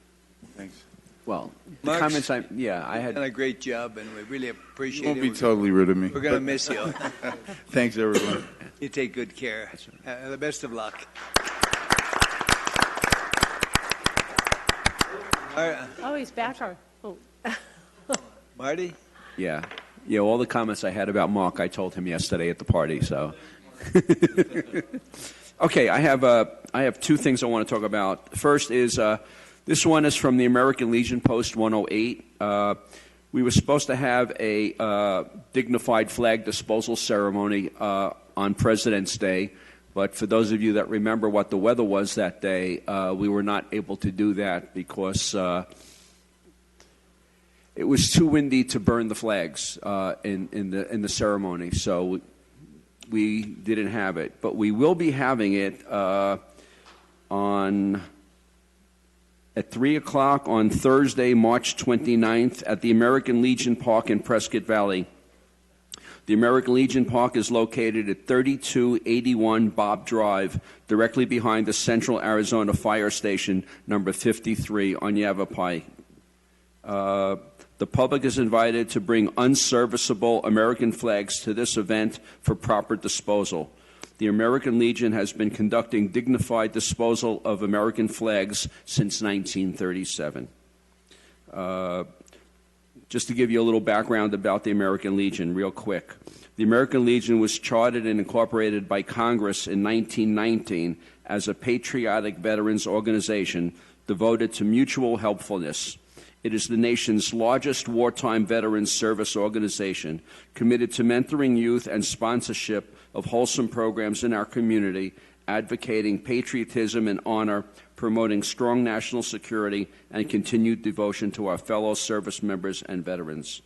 Thanks. Well, the Mark's comments I had done a great job, and we really appreciate You won't it. be totally rid of me. We're going to miss you. Thanks, everyone. You take good care. The best of luck. Oh, he's back on. Oh. Marty? Yeah. Yeah, all the comments I had about Mark, I told him yesterday at the party, so. Okay, I have two things I want to talk about. First is, this one is from the American Legion Post 108. We were supposed to have a dignified flag disposal ceremony on President's Day, but for those of you that remember what the weather was that day, we were not able to do that because it was too windy to burn the flags in the ceremony. So we didn't have it, but we will be having it at 3 o'clock on Thursday, March 29th at the American Legion Park in Prescott Valley. The American Legion Park is located at 3281 Bob Drive, directly behind the Central Arizona Fire Station, number 53 on Yavapai. The public is invited to bring unserviceable American flags to this event for proper disposal. The American Legion has been conducting dignified disposal of American flags since 1937. Just to give you a little background about the American Legion real quick. The American Legion was chartered and incorporated by Congress in 1919 as a patriotic veterans organization devoted to mutual helpfulness. It is the nation's largest wartime veterans service organization, committed to mentoring youth and sponsorship of wholesome programs in our community, advocating patriotism and honor, promoting strong national security, and continued devotion to our fellow service members and veterans.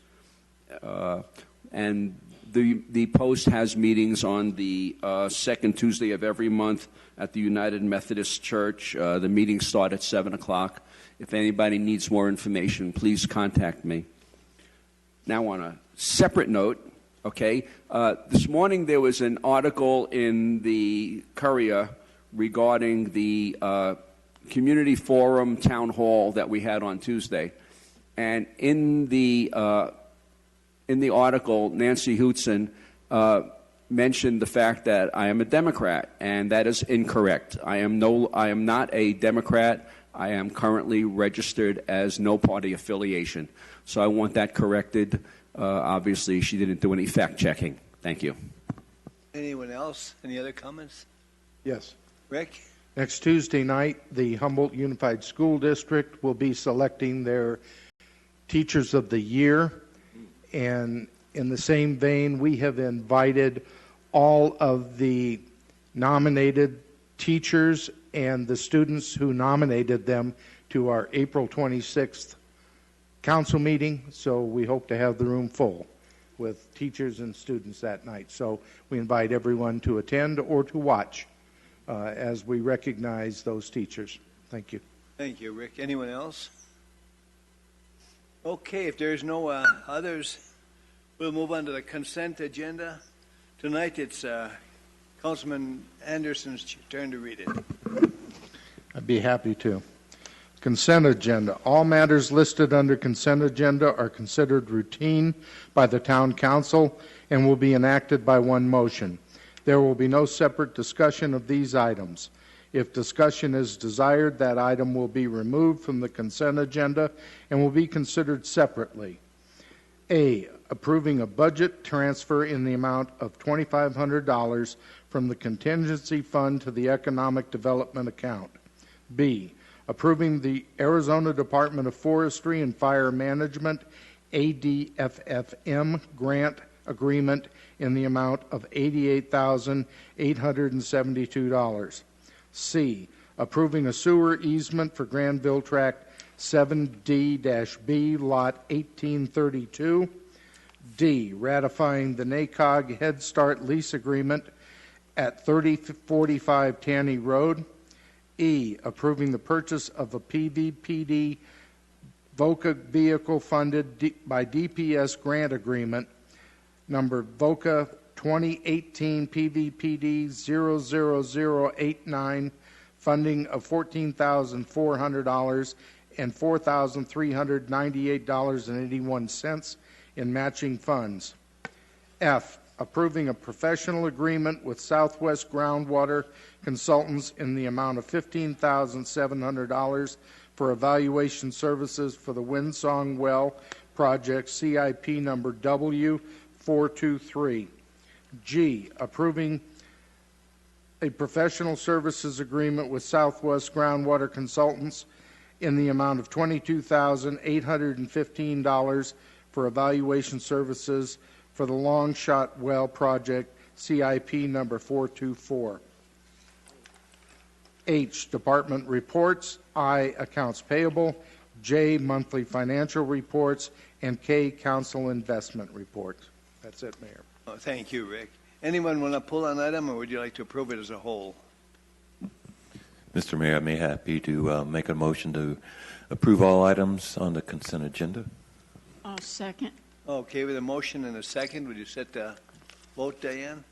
And the Post has meetings on the second Tuesday of every month at the United Methodist Church. The meetings start at 7 o'clock. If anybody needs more information, please contact me. Now, on a separate note, okay, this morning there was an article in the Courier regarding the community forum town hall that we had on Tuesday. And in the article, Nancy Hootson mentioned the fact that I am a Democrat, and that is incorrect. I am not a Democrat. I am currently registered as no party affiliation. So I want that corrected. Obviously, she didn't do any fact-checking. Thank you. Anyone else? Any other comments? Yes. Rick? Next Tuesday night, the Humboldt Unified School District will be selecting their Teachers of the Year. And in the same vein, we have invited all of the nominated teachers and the students who nominated them to our April 26th council meeting. So we hope to have the room full with teachers and students that night. So we invite everyone to attend or to watch as we recognize those teachers. Thank you. Thank you, Rick. Anyone else? Okay, if there's no others, we'll move on to the consent agenda. Tonight it's Councilman Anderson's turn to read it. Be happy to. Consent agenda. All matters listed under consent agenda are considered routine by the town council and will be enacted by one motion. There will be no separate discussion of these items. If discussion is desired, that item will be removed from the consent agenda and will be considered separately. A, approving a budget transfer in the amount of $2,500 from the contingency fund to the economic development account. B, approving the Arizona Department of Forestry and Fire Management ADFFM grant agreement in the amount of $88,872. C, approving a sewer easement for Granville Tract 7D-B, Lot 1832. D, ratifying the NACOG Head Start lease agreement at 3045 Taney Road. E, approving the purchase of a PVPD VOCA vehicle funded by DPS grant agreement number VOCA 2018 PVPD 00089, funding of $14,400 and $4,398.81 in matching funds. F, approving a professional agreement with Southwest Groundwater Consultants in the amount of $15,700 for evaluation services for the Windsong Well Project, CIP number W423. G, approving a professional services agreement with Southwest Groundwater Consultants in the amount of $22,815 for evaluation services for the Long Shot Well Project, CIP number 424. H, department reports. I, accounts payable. J, monthly financial reports. And K, council investment reports. That's it, Mayor. Oh, thank you, Rick. Anyone want to pull an item, or would you like to approve it as a whole? Mr. Mayor, I'm happy to make a motion to approve all items on the consent agenda. I'll second. Okay, with a motion and a second, would you set the vote, Diane?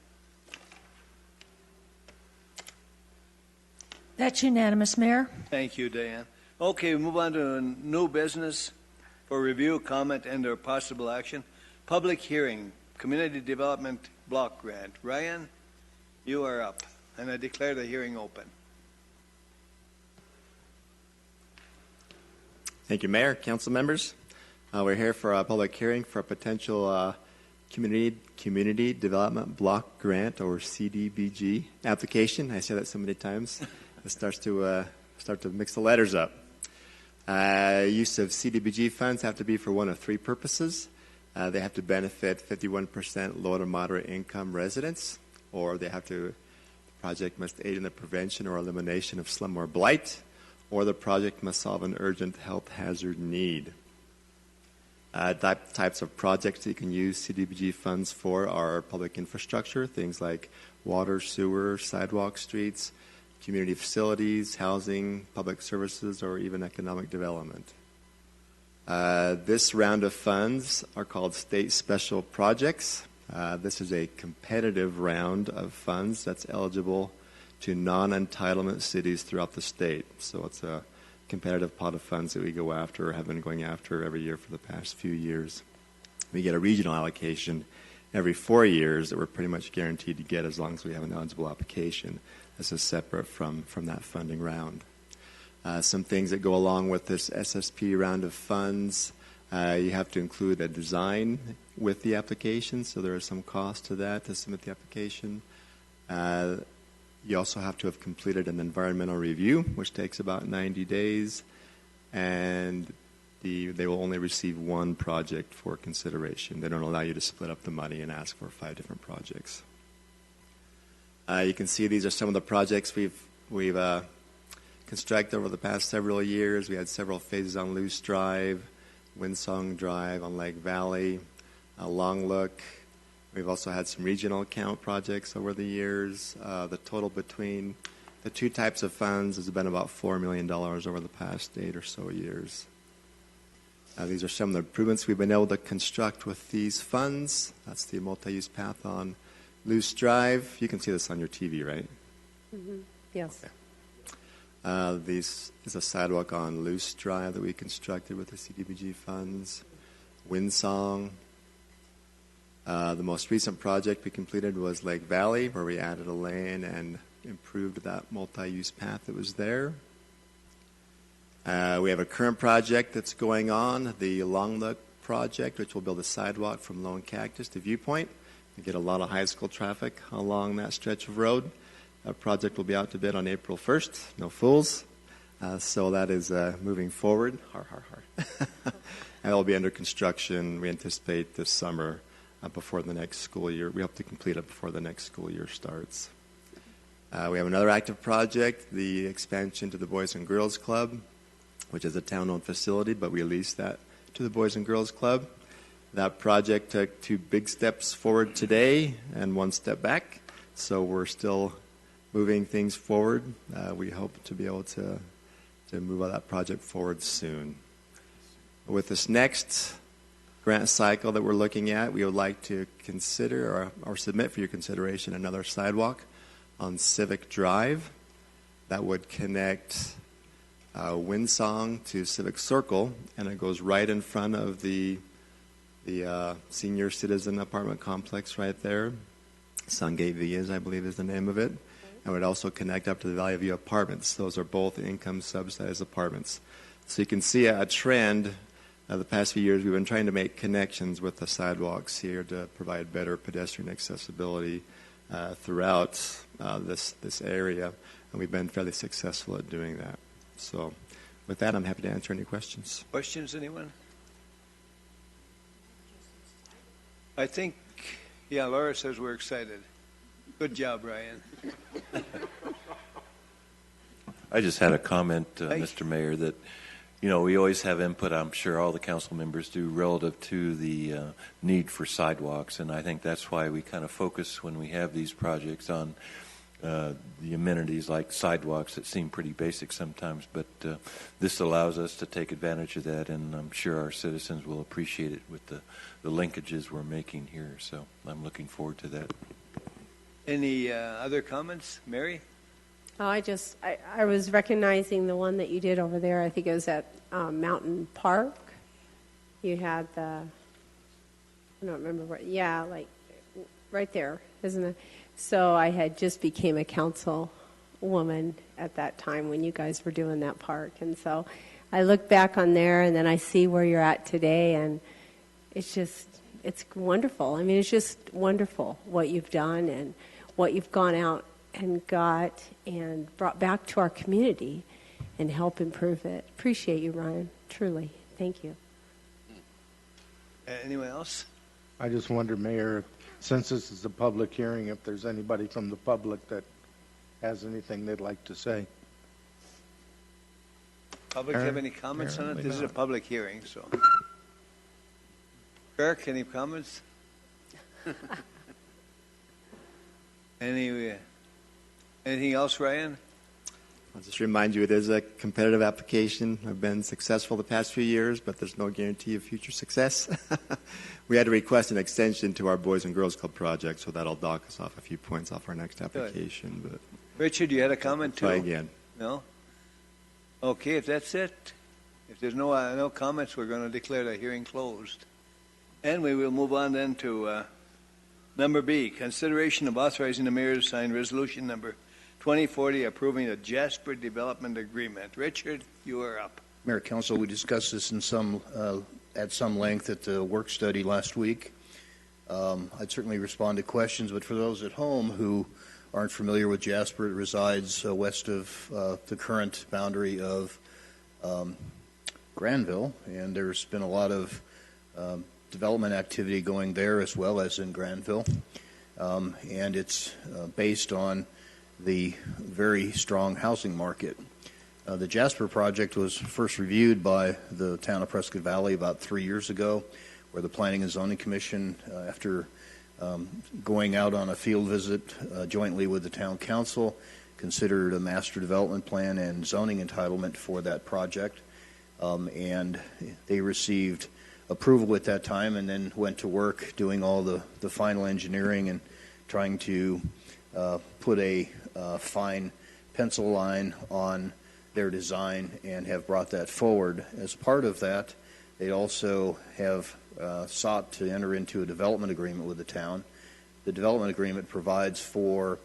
That's unanimous, Mayor. Thank you, Diane. Okay, we move on to new business for review, comment, and/or possible action. Public hearing, community development block grant. Ryan, you are up, and I declare the hearing open. Thank you, Mayor, council members. We're here for a public hearing for a potential community development block grant, or CDBG application. I say that so many times, it starts to mix the letters up. Use of CDBG funds have to be for one of three purposes. They have to benefit 51% low to moderate income residents, or the project must aid in the prevention or elimination of slum or blight, or the project must solve an urgent health hazard need. Types of projects that you can use CDBG funds for are public infrastructure, things like water, sewer, sidewalk, streets, community facilities, housing, public services, or even economic development. This round of funds are called state special projects. This is a competitive round of funds that's eligible to non-entitlement cities throughout the state. So it's a competitive pot of funds that we go after, or have been going after every year for the past few years. We get a regional allocation every 4 years that we're pretty much guaranteed to get as long as we have an eligible application. This is separate from that funding round. Some things that go along with this SSP round of funds, you have to include a design with the application, so there is some cost to that to submit the application. You also have to have completed an environmental review, which takes about 90 days, and they will only receive one project for consideration. They don't allow you to split up the money and ask for 5 different projects. You can see these are some of the projects we've constructed over the past several years. We had several phases on Luce Drive, Windsong Drive on Lake Valley, Long Look. We've also had some regional account projects over the years. The total between the two types of funds has been about $4 million over the past 8 or so years. These are some of the improvements we've been able to construct with these funds. That's the multi-use path on Luce Drive. You can see this on your TV, right? Mm-hmm. Yes. This is a sidewalk on Loose Drive that we constructed with the CDBG funds. Windsong. The most recent project we completed was Lake Valley, where we added a lane and improved that multi-use path that was there. We have a current project that's going on, the Long Look project, which will build a sidewalk from Lone Cactus to Viewpoint. We get a lot of high school traffic along that stretch of road. That project will be out to bid on April 1st. No fools. So that is moving forward. Har, har, har. And it will be under construction, we anticipate, this summer before the next school year. We hope to complete it before the next school year starts. We have another active project, the expansion to the Boys and Girls Club, which is a town-owned facility, but we lease that to the Boys and Girls Club. That project took 2 big steps forward today and 1 step back, so we're still moving things forward. We hope to be able to move that project forward soon. With this next grant cycle that we're looking at, we would like to consider or submit for your consideration another sidewalk on Civic Drive that would connect Windsong to Civic Circle, and it goes right in front of the senior citizen apartment complex right there. Sungate Villas, I believe, is the name of it. And would also connect up to the Valley View Apartments. Those are both income subsidized apartments. So you can see a trend. The past few years, we've been trying to make connections with the sidewalks here to provide better pedestrian accessibility throughout this area, and we've been fairly successful at doing that. So with that, I'm happy to answer any questions. Questions, anyone? I think, yeah, Laura says we're excited. Good job, Ryan. I just had a comment, Mr. Mayor, that, you know, we always have input, I'm sure all the council members do, relative to the need for sidewalks, and I think that's why we kind of focus when we have these projects on the amenities like sidewalks that seem pretty basic sometimes, but this allows us to take advantage of that, and I'm sure our citizens will appreciate it with the linkages we're making here, so I'm looking forward to that. Any other comments? Mary? Oh, I was recognizing the one that you did over there. I think it was at Mountain Park. You had I don't remember what, yeah, like right there, isn't it? So I had just became a council woman at that time when you guys were doing that park. And so I look back on there and then I see where you're at today, and it's wonderful. I mean, it's just wonderful what you've done and what you've gone out and got and brought back to our community and help improve it. Appreciate you, Ryan. Truly. Thank you. Anyone else? I just wonder, Mayor, since this is a public hearing, if there's anybody from the public that has anything they'd like to say. Public have any comments on it? This is a public hearing, so. Kirk, any comments? Anything else, Ryan? I'll just remind you, it is a competitive application. I've been successful the past few years, but there's no guarantee of future success. We had to request an extension to our Boys and Girls Club project, so that'll dock us off a few points off our next application. But Richard, you had a comment too? Try again. No? Okay, if that's it, if there's no comments, we're going to declare the hearing closed. And we will move on then to number B, consideration of authorizing the mayor to sign resolution number 2040 approving the Jasper Development Agreement. Richard, you are up. Mayor, Council, we discussed this at some length at the work study last week. I'd certainly respond to questions, but for those at home who aren't familiar with Jasper, it resides west of the current boundary of Granville, and there's been a lot of development activity going there as well as in Granville, and it's based on the very strong housing market. The Jasper project was first reviewed by the town of Prescott Valley about 3 years ago, where the Planning and Zoning Commission, after going out on a field visit jointly with the town council, considered a master development plan and zoning entitlement for that project, and they received approval at that time and then went to work doing all the final engineering and trying to put a fine pencil line on their design and have brought that forward. As part of that, they also have sought to enter into a development agreement with the town. The development agreement provides for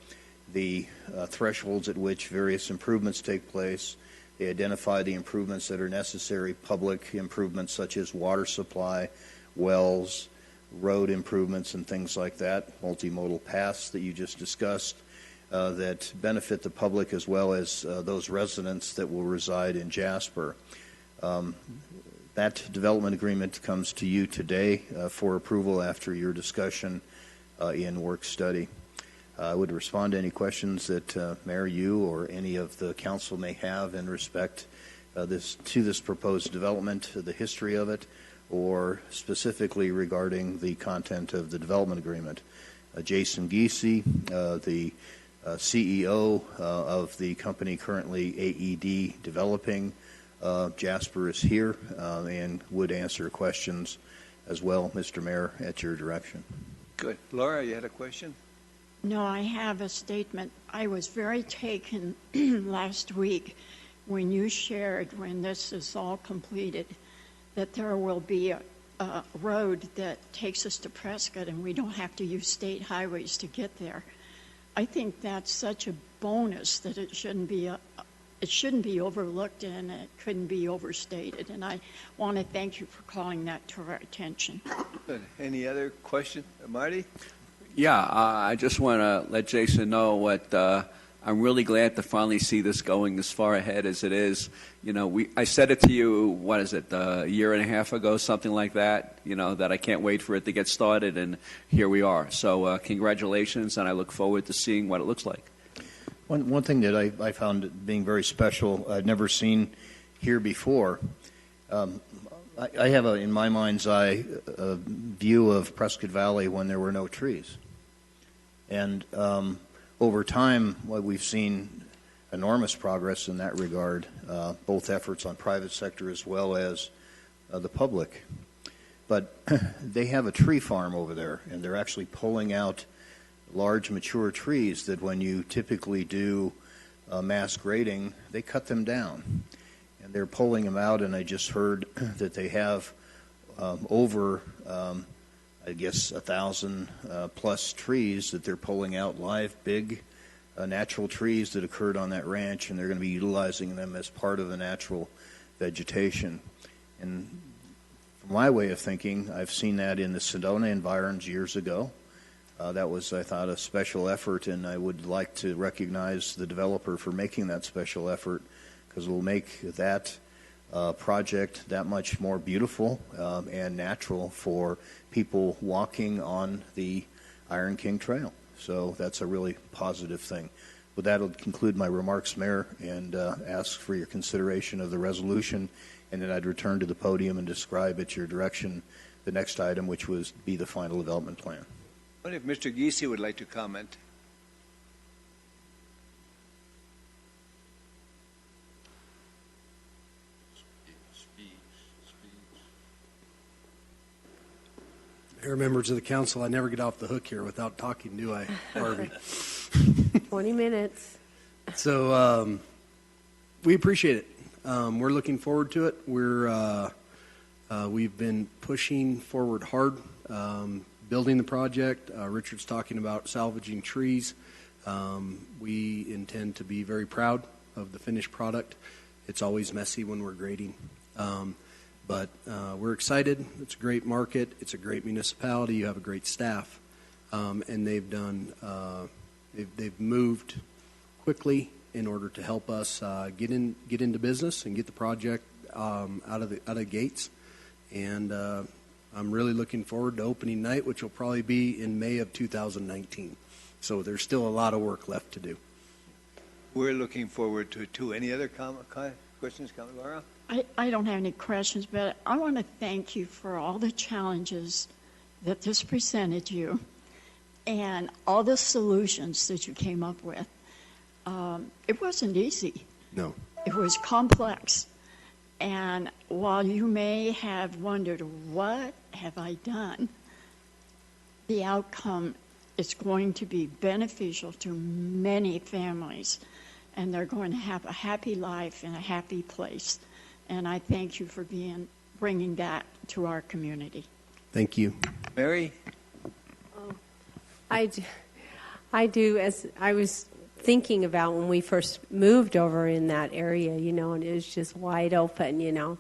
the thresholds at which various improvements take place. They identify the improvements that are necessary, public improvements such as water supply, wells, road improvements, and things like that, multimodal paths that you just discussed, that benefit the public as well as those residents that will reside in Jasper. That development agreement comes to you today for approval after your discussion in work study. I would respond to any questions that Mayor, you or any of the council may have in respect to this proposed development, the history of it, or specifically regarding the content of the development agreement. Jason Giese, the CEO of the company currently AED Developing Jasper, is here and would answer questions as well, Mr. Mayor, at your direction. Good. Laura, you had a question? No, I have a statement. I was very taken last week when you shared, when this is all completed, that there will be a road that takes us to Prescott and we don't have to use state highways to get there. I think that's such a bonus that it shouldn't be overlooked and it couldn't be overstated. And I want to thank you for calling that to our attention. Good. Any other question? Marty? Yeah, I just want to let Jason know what I'm really glad to finally see this going as far ahead as it is. You know, I said it to you, what is it, a year and a half ago, something like that, you know, that I can't wait for it to get started, and here we are. So congratulations, and I look forward to seeing what it looks like. One thing that I found being very special, I'd never seen here before, I have, in my mind's eye, a view of Prescott Valley when there were no trees. And over time, we've seen enormous progress in that regard, both efforts on private sector as well as the public. But they have a tree farm over there, and they're actually pulling out large mature trees that when you typically do mass grading, they cut them down. And they're pulling them out, and I just heard that they have over, I guess, 1,000 plus trees that they're pulling out, live, big, natural trees that occurred on that ranch, and they're going to be utilizing them as part of the natural vegetation. And from my way of thinking, I've seen that in the Sedona environs years ago. That was, I thought, a special effort, and I would like to recognize the developer for making that special effort, because it will make that project that much more beautiful and natural for people walking on the Iron King Trail. So that's a really positive thing. With that, I'll conclude my remarks, Mayor, and ask for your consideration of the resolution, and then I'd return to the podium and describe at your direction the next item, which would be the final development plan. What if Mr. Giese would like to comment? Mayor, members of the council, I never get off the hook here without talking, do I, Harvey? 20 minutes. So we appreciate it. We're looking forward to it. We've been pushing forward hard, building the project. Richard's talking about salvaging trees. We intend to be very proud of the finished product. It's always messy when we're grading. But we're excited. It's a great market. It's a great municipality. You have a great staff. And they've done, they've moved quickly in order to help us get into business and get the project out of the gates. And I'm really looking forward to opening night, which will probably be in May of 2019. So there's still a lot of work left to do. We're looking forward to it, too. Any other questions, Laura? I don't have any questions, but I want to thank you for all the challenges that this presented you and all the solutions that you came up with. It wasn't easy. No. It was complex. And while you may have wondered, what have I done? The outcome is going to be beneficial to many families. and they're going to have a happy life in a happy place. And I thank you for bringing that to our community. Thank you. Mary? I do, as I was thinking about when we first moved over in that area, you know, and it was just wide open, you know,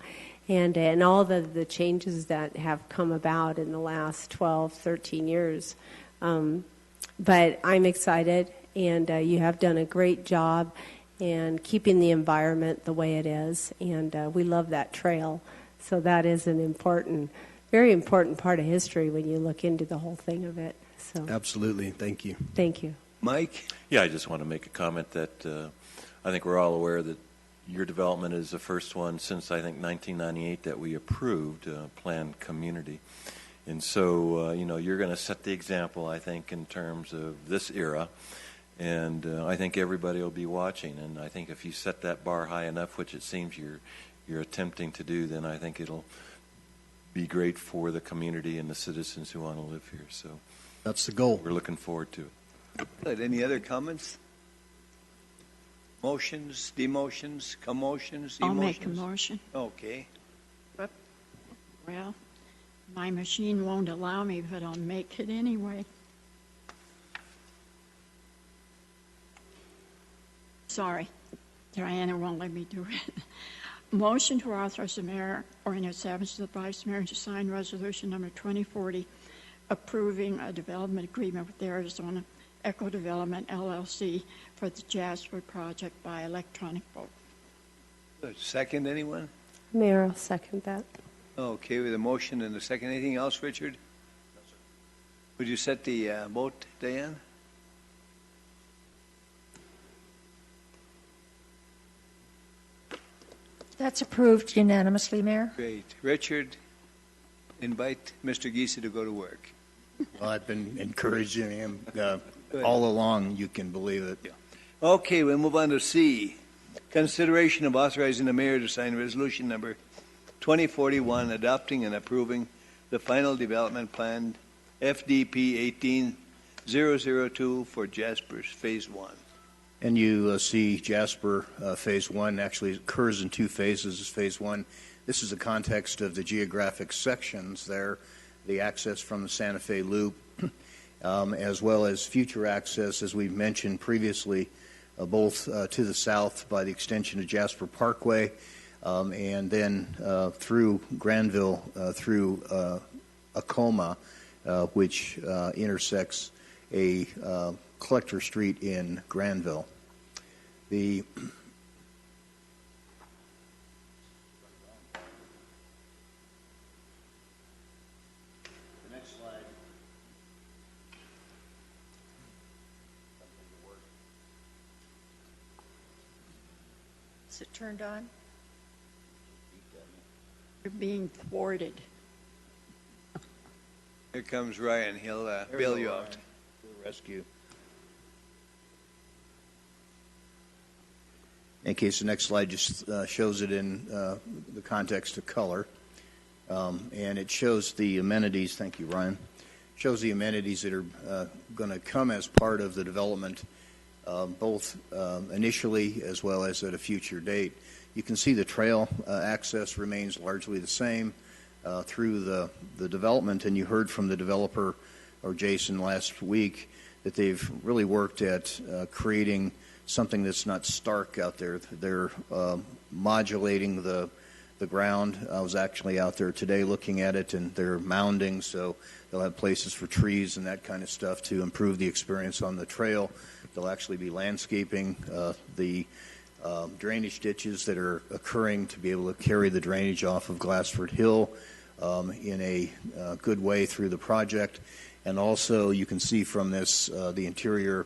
and all the changes that have come about in the last 12, 13 years. But I'm excited, and you have done a great job in keeping the environment the way it is, and we love that trail. So that is an important, very important part of history when you look into the whole thing of it. So Absolutely. Thank you. thank you. Mike? Yeah, I just want to make a comment that I think we're all aware that your development is the first one since, I think, 1998 that we approved planned community. And so, you're going to set the example, I think, in terms of this era. And I think everybody will be watching. And I think if you set that bar high enough, which it seems you're attempting to do, then I think it'll be great for the community and the citizens who want to live here. So that's the goal. We're looking forward to it. Good. Any other comments? Motions, demotions, commotions, emotions? I'll make a motion. Okay. Well, my machine won't allow me, but I'll make it anyway. Sorry, Diana won't let me do it. Motion to authorize the mayor or in its absence the vice mayor to sign resolution number 2040 approving a development agreement with the Arizona Eco Development LLC for the Jasper project by electronic vote. Good. Second, anyone? Mayor, I'll second that. Okay, with a motion and a second. Anything else, Richard? Would you set the vote, Diane? That's approved unanimously, Mayor. Great. Richard, invite Mr. Giese to go to work. Well, I've been encouraging him all along, you can believe it. Okay, we'll move on to C. Consideration of authorizing the mayor to sign resolution number 2041, adopting and approving the final development plan FDP 18002 for Jasper's Phase 1. And you see Jasper Phase 1 actually occurs in two phases. Phase 1, this is the context of the geographic sections there, the access from the Santa Fe Loop, as well as future access, as we've mentioned previously, both to the south by the extension of Jasper Parkway, and then through Granville, through Acoma, which intersects a collector street in Granville. The next slide. Is it turned on? You're being thwarted. Here comes Ryan. He'll bail you out. Rescue. In case the next slide just shows it in the context of color. And it shows the amenities, thank you, Ryan, shows the amenities that are going to come as part of the development, both initially as well as at a future date. You can see the trail access remains largely the same through the development, and you heard from the developer, or Jason, last week, that they've really worked at creating something that's not stark out there. They're modulating the ground. I was actually out there today looking at it, and they're mounding, so they'll have places for trees and that kind of stuff to improve the experience on the trail. They'll actually be landscaping the drainage ditches that are occurring to be able to carry the drainage off of Glassford Hill in a good way through the project. And also you can see from this the interior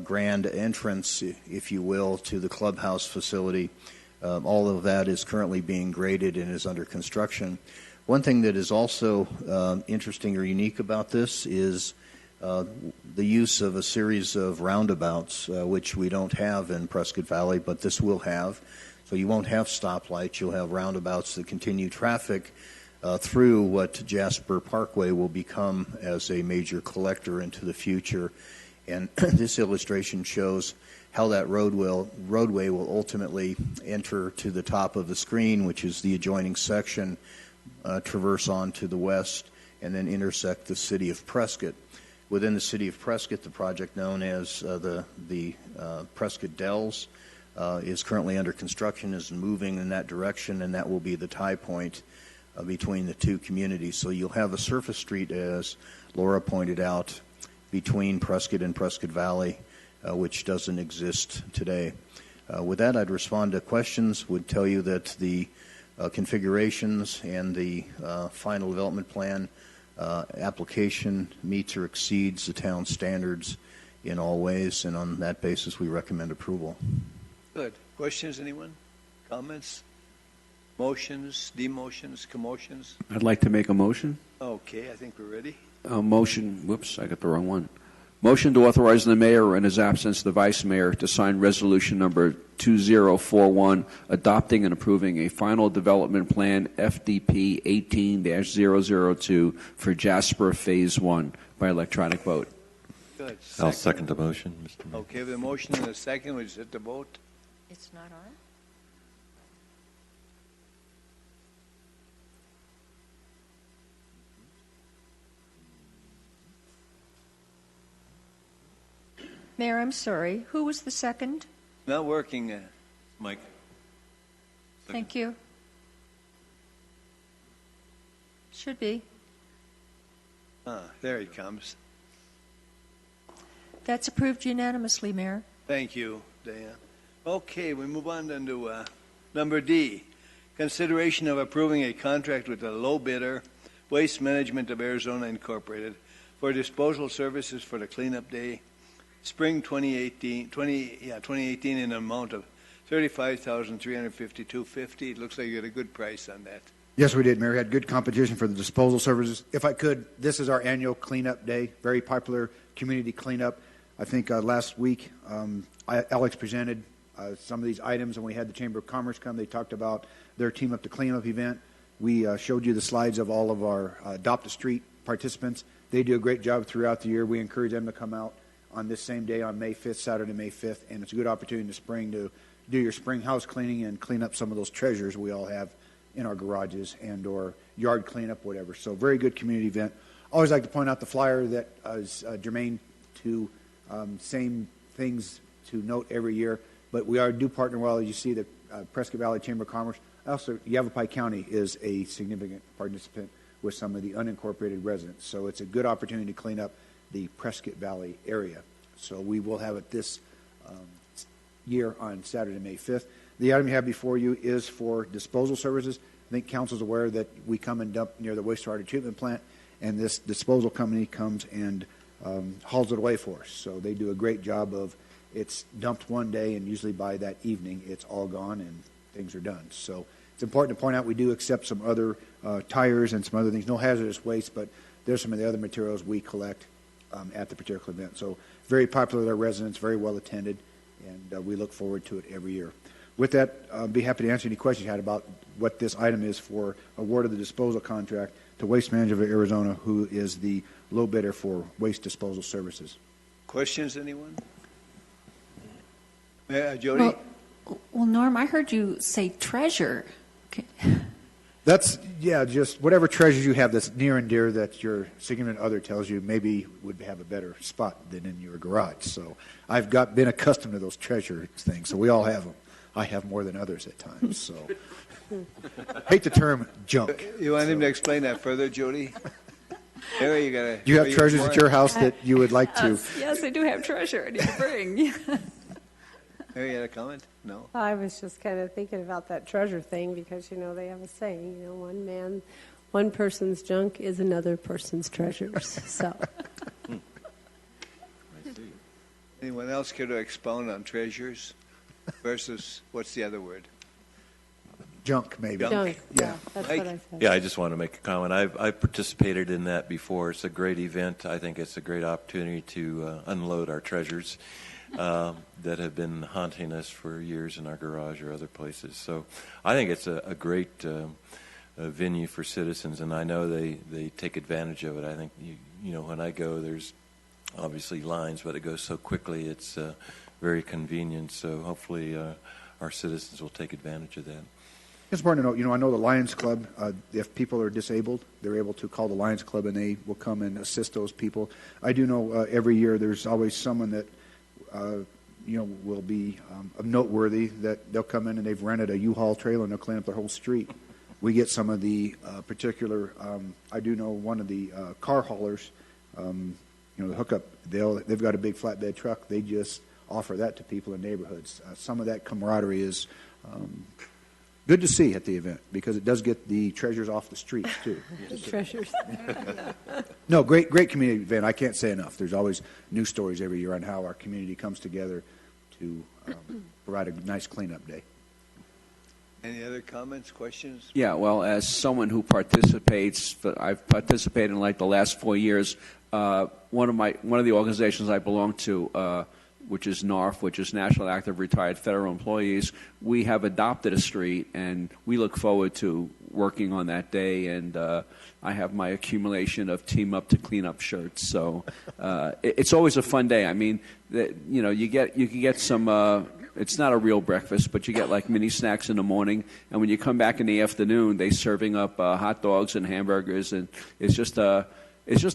grand entrance, if you will, to the clubhouse facility. All of that is currently being graded and is under construction. One thing that is also interesting or unique about this is the use of a series of roundabouts, which we don't have in Prescott Valley, but this will have. So you won't have stoplights. You'll have roundabouts that continue traffic through what Jasper Parkway will become as a major collector into the future. And this illustration shows how that roadway will ultimately enter to the top of the screen, which is the adjoining section, traverse on to the west, and then intersect the city of Prescott. Within the city of Prescott, the project known as the Prescott Dells is currently under construction, is moving in that direction, and that will be the tie point between the two communities. So you'll have a surface street, as Laura pointed out, between Prescott and Prescott Valley, which doesn't exist today. With that, I'd respond to questions, would tell you that the configurations and the final development plan application meets or exceeds the town standards in all ways, and on that basis we recommend approval. Good. Questions, anyone? Comments? Motions, demotions, commotions? I'd like to make a motion. Okay, I think we're ready. Motion, whoops, I got the wrong one. Motion to authorize the mayor or in his absence the vice mayor to sign resolution number 2041 adopting and approving a final development plan FDP 18-002 for Jasper Phase 1 by electronic vote. Good. I'll second the motion, Mr. Mayor. Okay, with a motion and a second, we just hit the vote. It's not on? Mayor, I'm sorry. Who was the second? Not working. Mike. Thank you. Should be. There he comes. That's approved unanimously, Mayor. Thank you, Diane. Okay, we move on then to number D. Consideration of approving a contract with the low bidder, Waste Management of Arizona Incorporated, for disposal services for the cleanup day, spring 2018 in an amount of $35,352.50. It looks like you got a good price on that. Yes, we did, Mayor. We had good competition for the disposal services. If I could, this is our annual cleanup day, very popular community cleanup. I think last week Alex presented some of these items, and we had the Chamber of Commerce come. They talked about their Team Up to Clean Up event. We showed you the slides of all of our Adopt a Street participants. They do a great job throughout the year. We encourage them to come out on this same day on May 5th, Saturday, May 5th, and it's a good opportunity in the spring to do your spring house cleaning and clean up some of those treasures we all have in our garages and or yard cleanup, whatever. So very good community event. Always like to point out the flyer that is germane to same things to note every year, but we do partner well. As you see, the Prescott Valley Chamber of Commerce. Also, Yavapai County is a significant participant with some of the unincorporated residents. So it's a good opportunity to clean up the Prescott Valley area. So we will have it this year on Saturday, May 5th. The item you have before you is for disposal services. I think council's aware that we come and dump near the wastewater treatment plant, and this disposal company comes and hauls it away for us. So they do a great job of, it's dumped one day, and usually by that evening it's all gone and things are done. So it's important to point out we do accept some other tires and some other things, no hazardous waste, but there's some of the other materials we collect at the particular event. So very popular with our residents, very well attended, and we look forward to it every year. With that, I'll be happy to answer any questions you had about what this item is for award of the disposal contract to Waste Management of Arizona, who is the low bidder for waste disposal services. Questions, anyone? Jody? Well, Norm, I heard you say treasure. Okay. That's, yeah, just whatever treasures you have that's near and dear that your significant other tells you maybe would have a better spot than in your garage. So I've been accustomed to those treasure things, so we all have them. I have more than others at times, so hate the term junk. You want him to explain that further, Jody? Harry, you gotta. Do you have treasures at your house that you would like to? Yes, I do have treasure I need to bring. Harry, you had a comment? No. I was just kind of thinking about that treasure thing because, they have a saying, one person's junk is another person's treasures. So. Anyone else care to expound on treasures versus, what's the other word? Junk, maybe. Junk, yeah. That's Mike? what I said. Yeah, I just want to make a comment. I've participated in that before. It's a great event. I think it's a great opportunity to unload our treasures that have been haunting us for years in our garage or other places. So I think it's a great venue for citizens, and I know they take advantage of it. I think, when I go, there's obviously lines, but it goes so quickly. It's very convenient. So hopefully our citizens will take advantage of that. It's important to know, I know the Lions Club, if people are disabled, they're able to call the Lions Club and they will come and assist those people. I do know every year there's always someone that, will be noteworthy that they'll come in and they've rented a U-Haul trailer and they'll clean up the whole street. We get some of the particular, I do know one of the car haulers, the hookup, they've got a big flatbed truck. They just offer that to people in neighborhoods. Some of that camaraderie is good to see at the event because it does get the treasures off the streets too. Treasures. No, great community event. I can't say enough. There's always new stories every year on how our community comes together to provide a nice cleanup day. Any other comments, questions? Yeah, well, as someone who participates, I've participated in like the last 4 years. One of the organizations I belong to, which is NARF, which is National Active Retired Federal Employees, we have adopted a street, and we look forward to working on that day. And I have my accumulation of Team Up to Clean Up shirts. So it's always a fun day. I mean, you can get some. It's not a real breakfast, but you get like mini snacks in the morning, and when you come back in the afternoon, they're serving up hot dogs and hamburgers, and it's just a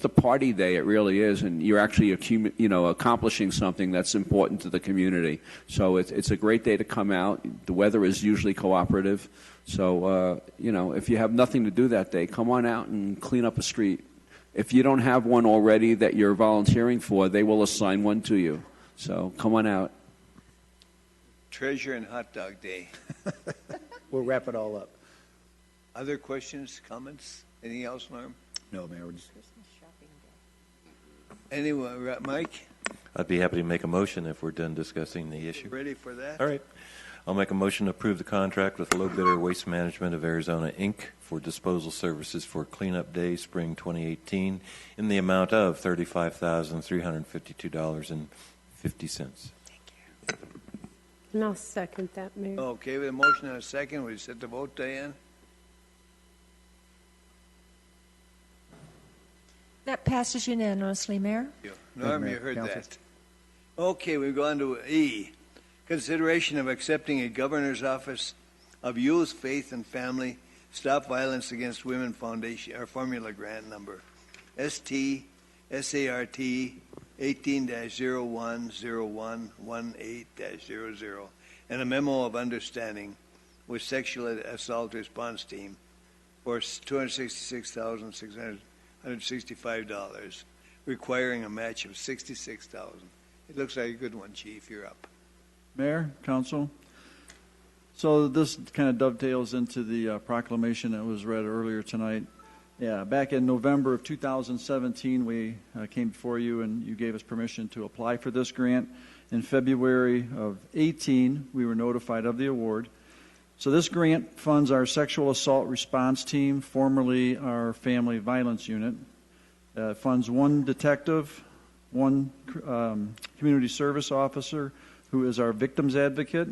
party day. It really is, and you're actually accomplishing something that's important to the community. So it's a great day to come out. The weather is usually cooperative, so if you have nothing to do that day, come on out and clean up a street. If you don't have one already that you're volunteering for, they will assign one to you. So come on out. Treasure and Hot Dog Day. We'll wrap it all up. Other questions, comments? Anything else, Norm? No, Mayor. We're just... Anyone, Mike? I'd be happy to make a motion if we're done discussing the issue. Ready for that? All right. I'll make a motion to approve the contract with Low Bidder Waste Management of Arizona, Inc. for disposal services for Cleanup Day, Spring 2018, in the amount of $35,352.50. And I'll second that, Mayor. Okay, with a motion and a second, we set the vote, Diane? That passes unanimously, Mayor. Norm, you heard that. Okay, we go on to E. Consideration of accepting a Governor's Office of Youth, Faith, and Family Stop Violence Against Women Foundation, or formula grant number SART 18-010118-00, and a memo of understanding with Sexual Assault Response Team for $266,665, requiring a match of $66,000. It looks like a good one, Chief. You're up. Mayor, Council. So this kind of dovetails into the proclamation that was read earlier tonight. Yeah, back in November of 2017, we came before you and you gave us permission to apply for this grant. In February of 18, we were notified of the award. So this grant funds our Sexual Assault Response Team, formerly our Family Violence Unit. Funds one detective, one community service officer who is our victims advocate,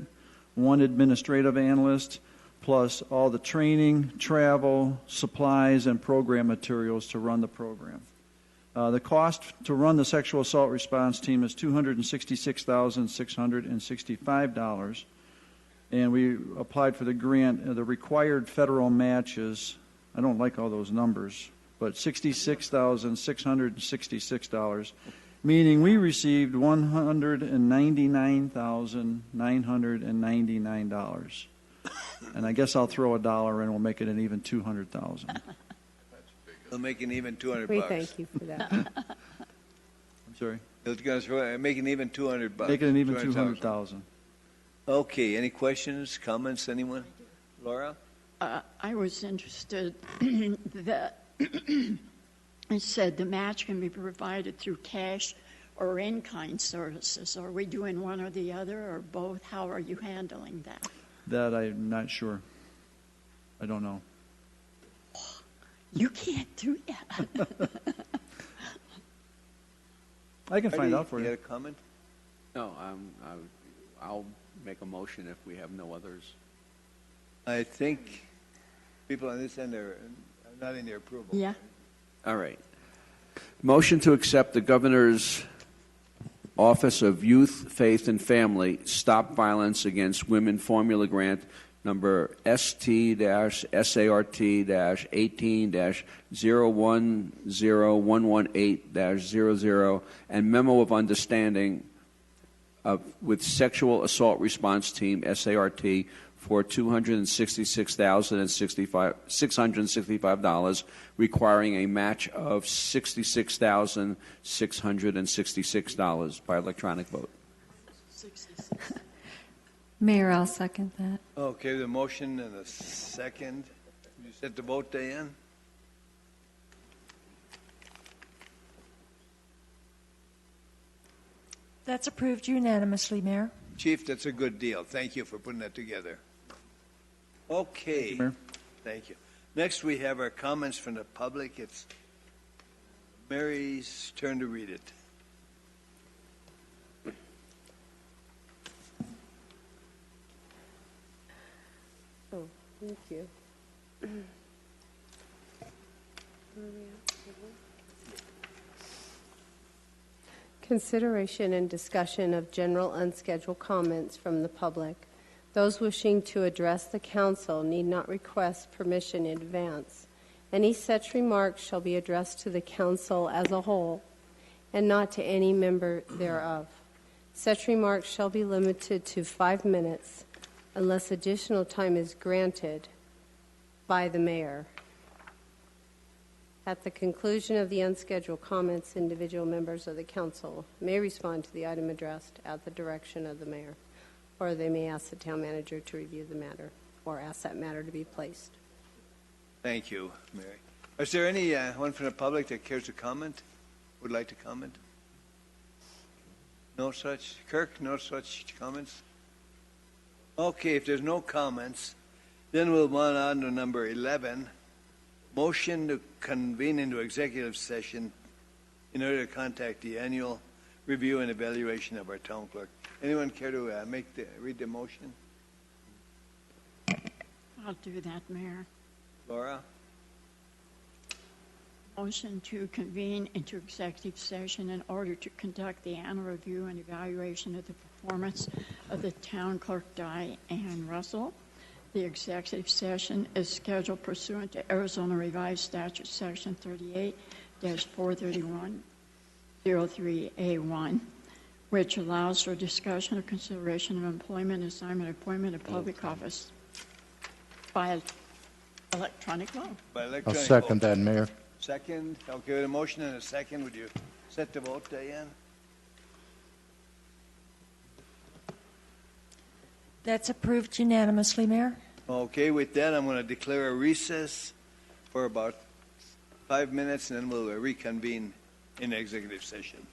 one administrative analyst, plus all the training, travel, supplies, and program materials to run the program. The cost to run the Sexual Assault Response Team is $266,665, and we applied for the grant. The required federal match is, I don't like all those numbers, but $66,666, meaning we received $199,999. And I guess I'll throw $1 in. We'll make it an even $200,000. We'll make an even $200. We thank you for that. I'm sorry. Make an even $200. Make it an even $200,000. Okay. Any questions, comments? Anyone? Laura? I was interested that it said the match can be provided through cash or in-kind services. Are we doing one or the other or both? How are you handling that? That I'm not sure. I don't know. You can't do that. I can find out for you. You had a comment? No, I'll make a motion if we have no others. I think people on this end are not in their approval. Yeah. All right. Motion to accept the Governor's Office of Youth, Faith, and Family, Stop Violence Against Women Formula Grant, number ST-SART-18-010118-00, and Memo of Understanding with Sexual Assault Response Team, SART, for $266,665, requiring a match of $66,666 by electronic vote. Mayor, I'll second that. Okay, the motion and a second. You set the vote, Diane? That's approved unanimously, Mayor. Chief, that's a good deal. Thank you for putting that together. Okay. Thank you. Next, we have our comments from the public. It's Mary's turn to read it. Oh, thank you. Consideration and discussion of general unscheduled comments from the public. Those wishing to address the council need not request permission in advance. Any such remarks shall be addressed to the council as a whole and not to any member thereof. Such remarks shall be limited to 5 minutes unless additional time is granted by the mayor. At the conclusion of the unscheduled comments, individual members of the council may respond to the item addressed at the direction of the mayor, or they may ask the town manager to review the matter or ask that matter to be placed. Thank you, Mary. Is there any one from the public that cares to comment? Would like to comment? No such? Kirk, no such comments? Okay, if there's no comments, then we'll move on to number 11. Motion to convene into executive session in order to contact the annual review and evaluation of our town clerk. Anyone care to read the motion? I'll do that, Mayor. Laura? Motion to convene into executive session in order to conduct the annual review and evaluation of the performance of the town clerk, Diane Russell. The executive session is scheduled pursuant to Arizona Revised Statute Section 38-431-03A1, which allows for discussion or consideration of employment, assignment, appointment of public office by electronic vote. By electronic I'll second vote. that, Mayor. Second. Okay, with a motion and a second, would you set the vote, Diane? That's approved unanimously, Mayor. Okay, with that, I'm going to declare a recess for about 5 minutes, and then we'll reconvene in executive session.